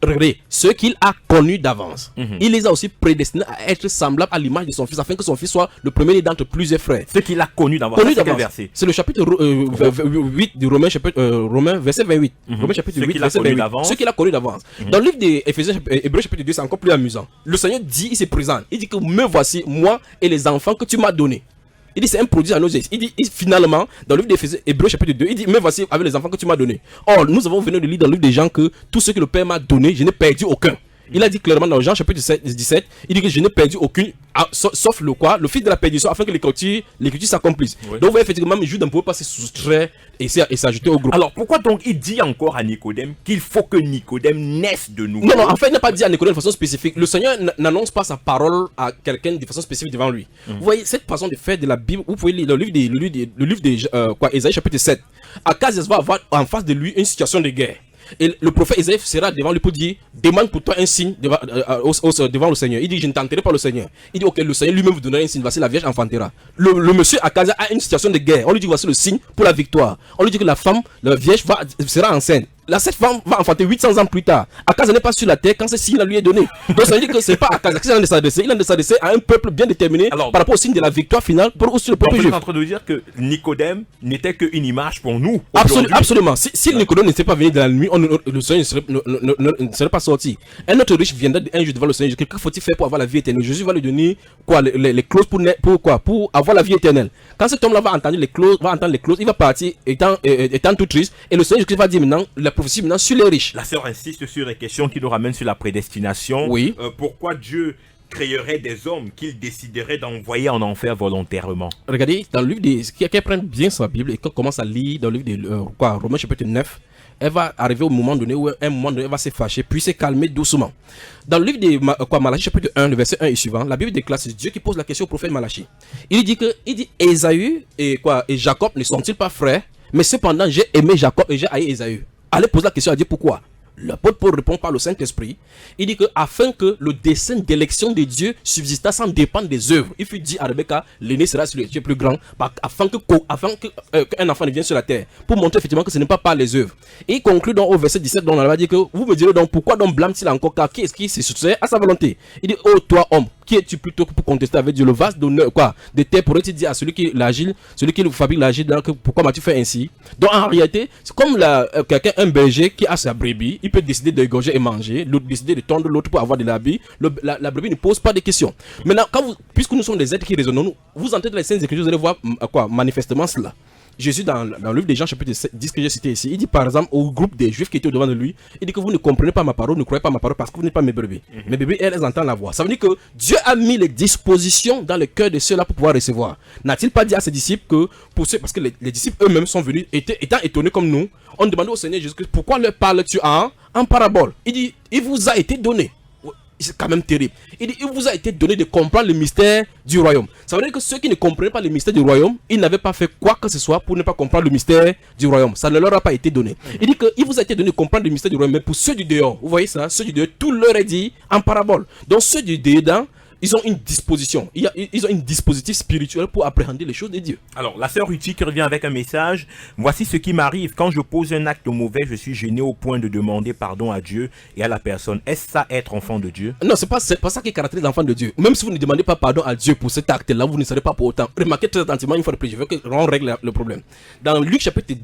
Regardez, ceux qu'il a connus d'avance, il les a aussi prédestinés à être semblables à l'image de son fils, afin que son fils soit le premier d'entre plusieurs frères. Ceux qu'il a connus d'avance. C'est le chapitre 8 du Romains, verset 28. Romains chapitre 8, verset 28. Ceux qu'il a connus d'avance. Dans le livre des Hébreux chapitre 2, c'est encore plus amusant. Le Seigneur dit, il se présente. Il dit que me voici, moi et les enfants que tu m'as donnés. Il dit c'est un produit à nos yeux. Il dit finalement, dans le livre des Hébreux chapitre 2, il dit mais voici avec les enfants que tu m'as donnés. Or, nous avons venu de lire dans le livre des gens que tous ceux que le Père m'a donné, je n'ai perdu aucun. Il a dit clairement dans Jean chapitre 17, il dit que je n'ai perdu aucune, sauf le fils de la perdition, afin que l'écriture s'accomplisse. Oui. Donc vous voyez effectivement, Jude ne pouvait pas se soustraire et s'ajouter au groupe. Alors pourquoi donc il dit encore à Nicodème qu'il faut que Nicodème naisse de nouveau? Non, en fait il n'a pas dit à Nicodème de façon spécifique. Le Seigneur n'annonce pas sa parole à quelqu'un de façon spécifique devant lui. Vous voyez cette façon de faire de la Bible, vous pouvez lire le livre de Ésaïe chapitre 7. Akaz va avoir en face de lui une situation de guerre. Et le prophète Isaïe sera devant lui pour dire demande pour toi un signe devant le Seigneur. Il dit je ne tenterai pas le Seigneur. Il dit ok, le Seigneur lui-même vous donnera un signe. Voici la Vierge enfantera. Le monsieur Akaz a une situation de guerre. On lui dit voici le signe pour la victoire. On lui dit que la Vierge sera enceinte. Là, cette femme va enfanter 800 ans plus tard. Akaz n'est pas sur la terre quand ce signe lui est donné. Donc ça veut dire que c'est pas Akaz qui a s'adresser. Il a de s'adresser à un peuple bien déterminé. Alors, par rapport au signe de la victoire finale pour aussi le peuple juif. Vous êtes en train de dire que Nicodème n'était qu'une image pour nous. Absolument. Si Nicodème n'était pas venu de la nuit, le Seigneur ne serait pas sorti. Un autre riche viendra un jour devant le Seigneur. Que faut-il faire pour avoir la vie éternelle? Jésus va lui donner quoi, les clauses pour avoir la vie éternelle. Quand cet homme-là va entendre les clauses, il va partir étant tout triste. Et le Seigneur Jésus va dire maintenant la prophétie maintenant sur les riches. La sœur insiste sur les questions qui nous ramènent sur la prédestination. Oui. Pourquoi Dieu créerait des hommes qu'il déciderait d'envoyer en enfer volontairement? Regardez, dans le livre qu'elle prenne bien sa Bible et qu'on commence à lire dans le livre de Romains chapitre 9, elle va arriver au moment donné où elle va se fâcher, puis se calmer doucement. Dans le livre de Malachie chapitre 1, le verset 1 et suivant, la Bible déclare, c'est Dieu qui pose la question au prophète Malachie. Il dit Ésaü et Jacob ne sont-ils pas frères? Mais cependant, j'ai aimé Jacob et j'ai haï Ésaü. Allez poser la question à Dieu pourquoi. L'apôtre Paul répond par le Saint-Esprit. Il dit que afin que le dessein d'élection de Dieu subsista sans dépendre des œuvres. Il fut dit à Rebecca, l'aîné sera sur les cieux plus grand, afin qu'un enfant ne vienne sur la terre, pour montrer effectivement que ce n'est pas par les œuvres. Et il conclut donc au verset 17, dont on va dire que vous me direz donc pourquoi donc blâme-t-il encore car qui est-ce qui se soustrait à sa volonté? Il dit, oh toi homme, qui es-tu plutôt pour contester avec Dieu? Le vase d'honneur, quoi, de terre pourrait-il dire à celui qui l'agile, celui qui fabrique l'argile, pourquoi m'as-tu fait ainsi? Donc en réalité, c'est comme quelqu'un, un berger qui a sa brebis, il peut décider d'égorger et manger, l'autre décider de tondre l'autre pour avoir de l'habit. La brebis ne pose pas de questions. Maintenant, puisque nous sommes des êtres qui raisonnons, vous entrez dans les Saintes Écritures, vous allez voir manifestement cela. Jésus, dans le livre des Jean, chapitre 10 que j'ai cité ici, il dit par exemple au groupe des Juifs qui étaient au-devant de lui, il dit que vous ne comprenez pas ma parole, ne croyez pas ma parole parce que vous n'êtes pas mes brebis. Mes brebis, elles entendent la voix. Ça veut dire que Dieu a mis les dispositions dans le cœur de ceux-là pour pouvoir recevoir. N'a-t-il pas dit à ses disciples que, parce que les disciples eux-mêmes sont venus, étant étonnés comme nous, on demandait au Seigneur Jésus pourquoi leur parles-tu en parabole? Il dit, il vous a été donné. C'est quand même terrible. Il dit, il vous a été donné de comprendre le mystère du royaume. Ça veut dire que ceux qui ne comprenaient pas le mystère du royaume, ils n'avaient pas fait quoi que ce soit pour ne pas comprendre le mystère du royaume. Ça ne leur a pas été donné. Il dit qu'il vous a été donné de comprendre le mystère du royaume, mais pour ceux du dehors, vous voyez ça, ceux du dehors, tout leur est dit en parabole. Donc ceux du dedans, ils ont une disposition, ils ont une dispositif spirituel pour appréhender les choses de Dieu. Alors, la sœur Ruti qui revient avec un message. Voici ce qui m'arrive. Quand je pose un acte mauvais, je suis gêné au point de demander pardon à Dieu et à la personne. Est-ce ça être enfant de Dieu? Non, c'est pas ça qui caractérise l'enfant de Dieu. Même si vous ne demandez pas pardon à Dieu pour cet acte-là, vous ne serez pas pour autant. Remarquez très attentivement une fois de plus, je veux qu'on règle le problème. Dans Luc chapitre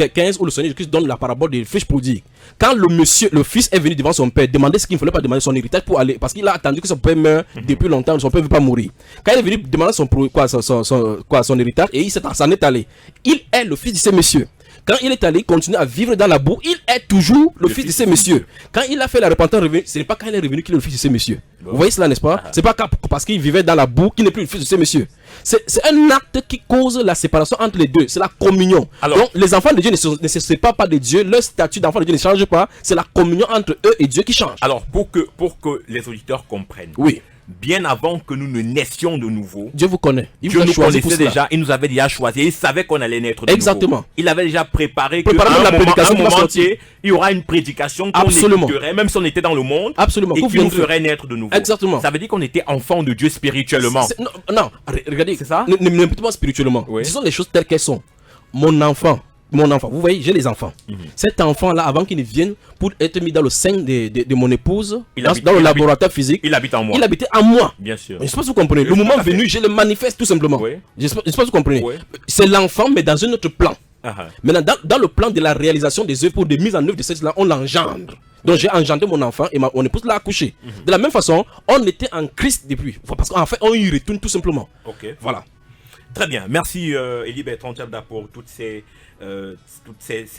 15, où le Seigneur Jésus donne la parabole des fiches prodigue, quand le fils est venu devant son père, demander ce qu'il ne fallait pas demander, son héritage pour aller, parce qu'il a attendu que son père meure depuis longtemps, son père ne veut pas mourir. Quand il est venu demander son héritage, et il s'en est allé. Il est le fils de ces messieurs. Quand il est allé continuer à vivre dans la boue, il est toujours le fils de ces messieurs. Quand il a fait la repentance revenu, ce n'est pas quand il est revenu qu'il est le fils de ces messieurs. Vous voyez cela, n'est-ce pas? C'est pas parce qu'il vivait dans la boue qu'il n'est plus le fils de ces messieurs. C'est un acte qui cause la séparation entre les deux. C'est la communion. Alors, donc les enfants de Dieu ne se séparent pas de Dieu. Leur statut d'enfant de Dieu ne change pas. C'est la communion entre eux et Dieu qui change. Alors pour que les auditeurs comprennent. Oui. Bien avant que nous ne naissions de nouveau, Dieu vous connaît. Dieu nous connaissait déjà, il nous avait déjà choisi, il savait qu'on allait naître de Exactement. nouveau. Il avait déjà préparé que un moment entier, il y aura une prédication qu'on écouterait, même si on était dans le monde, absolument, et qui nous ferait naître de nouveau. Exactement. Ça veut dire qu'on était enfant de Dieu spirituellement. Non, regardez, c'est ça? Ne pas spirituellement. Oui. Disons les choses telles qu'elles sont. Mon enfant, vous voyez, j'ai les enfants. Cet enfant-là, avant qu'il ne vienne pour être mis dans le sein de mon épouse, dans le laboratoire physique, il habite en moi. Il habitait en moi. Bien sûr. Je ne sais pas si vous comprenez. Le moment venu, je le manifeste tout simplement. Oui. Je ne sais pas si vous comprenez. Oui. C'est l'enfant, mais dans un autre plan. Uh-huh. Maintenant, dans le plan de la réalisation des œuvres pour des mises en œuvre de cela, on l'engendre. Donc j'ai engendré mon enfant et mon épouse l'a accouché. De la même façon, on était en Christ depuis. Parce qu'en fait, on y retourne tout simplement. Ok. Voilà. Très bien. Merci Élie Bertrand Tchabda pour toutes ces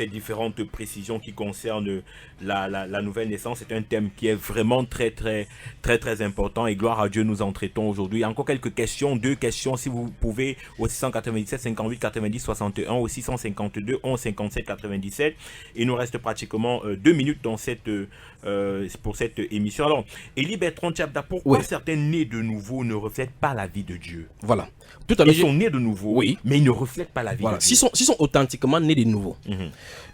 différentes précisions qui concernent la nouvelle naissance. C'est un thème qui est vraiment très important et gloire à Dieu, nous en traitons aujourd'hui. Encore quelques questions, 2 questions si vous pouvez au 697 58 90 61 au 652 11 57 97. Il nous reste pratiquement 2 minutes pour cette émission. Alors, Élie Bertrand Tchabda, pourquoi certains nés de nouveau ne reflètent pas la vie de Dieu? Voilà. Tout à l'heure, ils sont nés de nouveau, mais ils ne reflètent pas la vie de Dieu. S'ils sont authentiquement nés de nouveau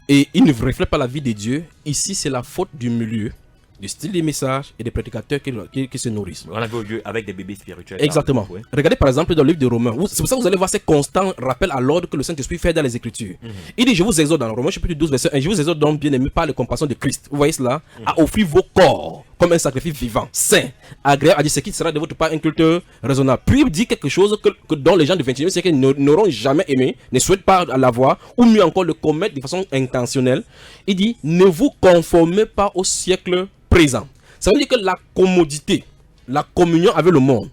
et ils ne reflètent pas la vie de Dieu, ici c'est la faute du milieu, du style des messages et des prédicateurs qui se nourrissent. On avait au lieu avec des bébés spirituels. Exactement. Regardez par exemple dans le livre de Romains. C'est pour ça que vous allez voir ces constants rappels à l'ordre que le Saint-Esprit fait dans les Écritures. Il dit, je vous exhorte dans Romains chapitre 12 verset 1, je vous exhorte donc bien aimé par les compassions de Christ. Vous voyez cela? À offrir vos corps comme un sacrifice vivant, saint, agréable à Dieu, ce qui sera de votre part un culte raisonnable. Puis il dit quelque chose que dont les gens du 21e siècle n'auront jamais aimé, ne souhaitent pas l'avoir, ou mieux encore le commettre de façon intentionnelle. Il dit, ne vous conformez pas au siècle présent. Ça veut dire que la commodité, la communion avec le monde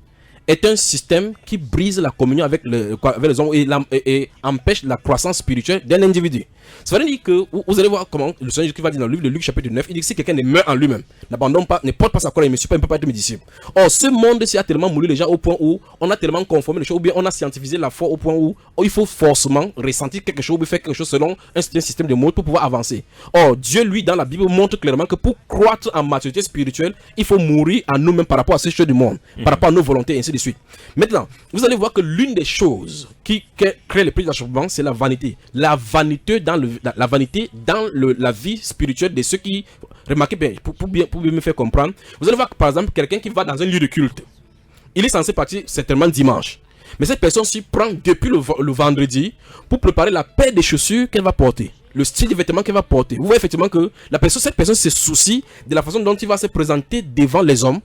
est un système qui brise la communion avec les hommes et empêche la croissance spirituelle d'un individu. Ça veut dire que vous allez voir comment le Seigneur Jésus va dire dans le livre de Luc chapitre 9, il dit que si quelqu'un ne meurt en lui-même, n'abandonne pas, ne porte pas sa croix et ne peut pas être mes disciples. Or, ce monde-ci a tellement moulu les gens au point où on a tellement conformé les choses, ou bien on a scientifié la foi au point où il faut forcément ressentir quelque chose, ou faire quelque chose selon un système de mots pour pouvoir avancer. Or, Dieu, lui, dans la Bible, montre clairement que pour croître en maturité spirituelle, il faut mourir à nous-mêmes par rapport à ces choses du monde, par rapport à nos volontés, et ainsi de suite. Maintenant, vous allez voir que l'une des choses qui crée le plus d'achèvement, c'est la vanité. La vanité dans la vie spirituelle de ceux qui... Remarquez bien, pour bien me faire comprendre. Vous allez voir que, par exemple, quelqu'un qui va dans un lieu de culte, il est censé partir certainement dimanche. Mais cette personne s'y prend depuis le vendredi pour préparer la paire de chaussures qu'elle va porter, le style de vêtements qu'elle va porter. Vous voyez effectivement que cette personne se soucie de la façon dont il va se présenter devant les hommes.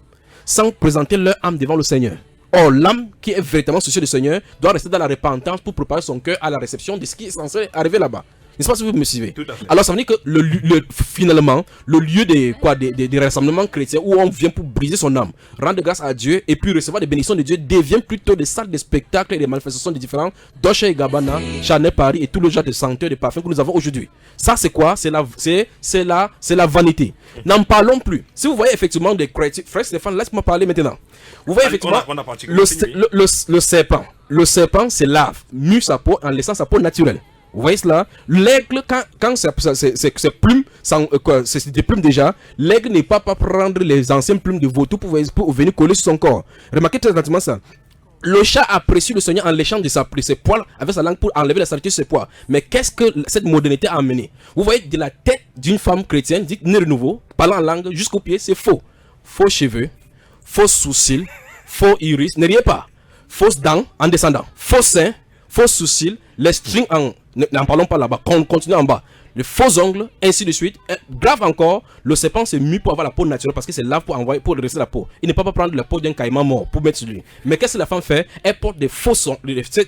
sans présenter leur âme devant le Seigneur. Or, l'âme qui est véritablement soucieuse du Seigneur doit rester dans la repentance pour préparer son cœur à la réception de ce qui est censé arriver là-bas. N'est-ce pas si vous me suivez? Tout à fait. Alors ça veut dire que finalement, le lieu des rassemblements chrétiens où on vient pour briser son âme, rendre grâce à Dieu et puis recevoir des bénédictions de Dieu devient plutôt des salles de spectacles et des manifestations de différents Dolce & Gabbana, Chanel Paris et tout le genre de senteurs de parfums que nous avons aujourd'hui. Ça c'est quoi? C'est la vanité. N'en parlons plus. Si vous voyez effectivement des chrétiens, frère Stéphane, laisse-moi parler maintenant. Vous voyez effectivement le serpent. Le serpent se lave, mue sa peau en laissant sa peau naturelle. Vous voyez cela? L'aigle, quand ses plumes, c'est des plumes déjà, l'aigle n'est pas prendre les anciennes plumes de vautour pour venir coller sur son corps. Remarquez très attentivement ça. Le chat apprécie le Seigneur en léchant de ses poils avec sa langue pour enlever la saleté de ses poils. Mais qu'est-ce que cette modernité a amené? Vous voyez, de la tête d'une femme chrétienne, dite née de nouveau, parlant en langue, jusqu'aux pieds, c'est faux. Faux cheveux, faux sourcils, faux iris, ne riez pas. Fausses dents en descendant, faux seins, faux sourcils, les strings n'en parlons pas là-bas, continue en bas. Les faux ongles, ainsi de suite. Grave encore, le serpent s'est mis pour avoir la peau naturelle parce que c'est là pour rester la peau. Il ne peut pas prendre la peau d'un caïman mort pour mettre sur lui. Mais qu'est-ce que la femme fait? Elle porte des faux sons,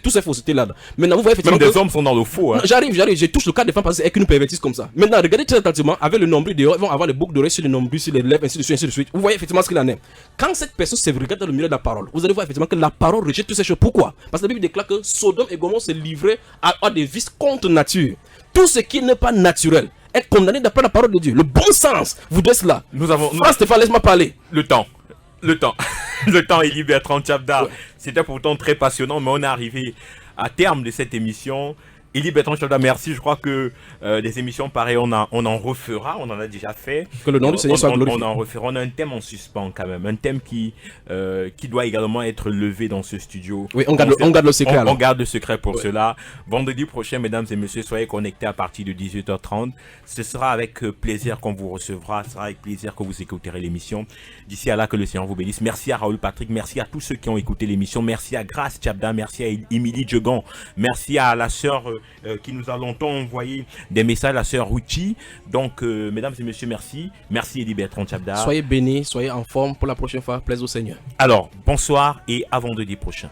toutes ces faussetés là. Maintenant, vous voyez effectivement. Même des hommes sont dans le faux. Hein. J'arrive, je touche le cas des femmes parce qu'elles nous pervertissent comme ça. Maintenant, regardez très attentivement, avec le nombril dehors, ils vont avoir les boucles d'oreilles sur le nombril, sur les lèvres, ainsi de suite. Vous voyez effectivement ce qu'il en est. Quand cette personne se regarde dans le milieu de la parole, vous allez voir effectivement que la parole rejette toutes ces choses. Pourquoi? Parce que la Bible déclare que Sodome et Gomorrhe se livraient à des vices contre nature. Tout ce qui n'est pas naturel est condamné d'après la parole de Dieu. Le bon sens vous donne cela. Stéphane, laisse-moi parler. Le temps, Élie Bertrand Tchabda. Ouais. C'était pourtant très passionnant, mais on est arrivé à terme de cette émission. Élie Bertrand Tchabda, merci. Je crois que des émissions pareilles, on en refera. On en a déjà fait. Que le nom du Seigneur soit glorifié. On en refera. On a un thème en suspens quand même. Un thème qui doit également être levé dans ce studio. Oui, on garde le secret. On garde le secret pour cela. Vendredi prochain, mesdames et messieurs, soyez connectés à partir de 18h30. Ce sera avec plaisir qu'on vous recevra. Ce sera avec plaisir que vous écouterez l'émission. D'ici à là, que le Seigneur vous bénisse. Merci à Raoul Patrick. Merci à tous ceux qui ont écouté l'émission. Merci à Grace Tchabda. Merci à Émilie Djegan. Merci à la sœur qui nous a longtemps envoyé des messages, la sœur Ruchi. Donc, mesdames et messieurs, merci. Merci Élie Bertrand Tchabda. Soyez bénis, soyez en forme pour la prochaine fois. Plaise au Seigneur. Alors, bonsoir et à vendredi prochain.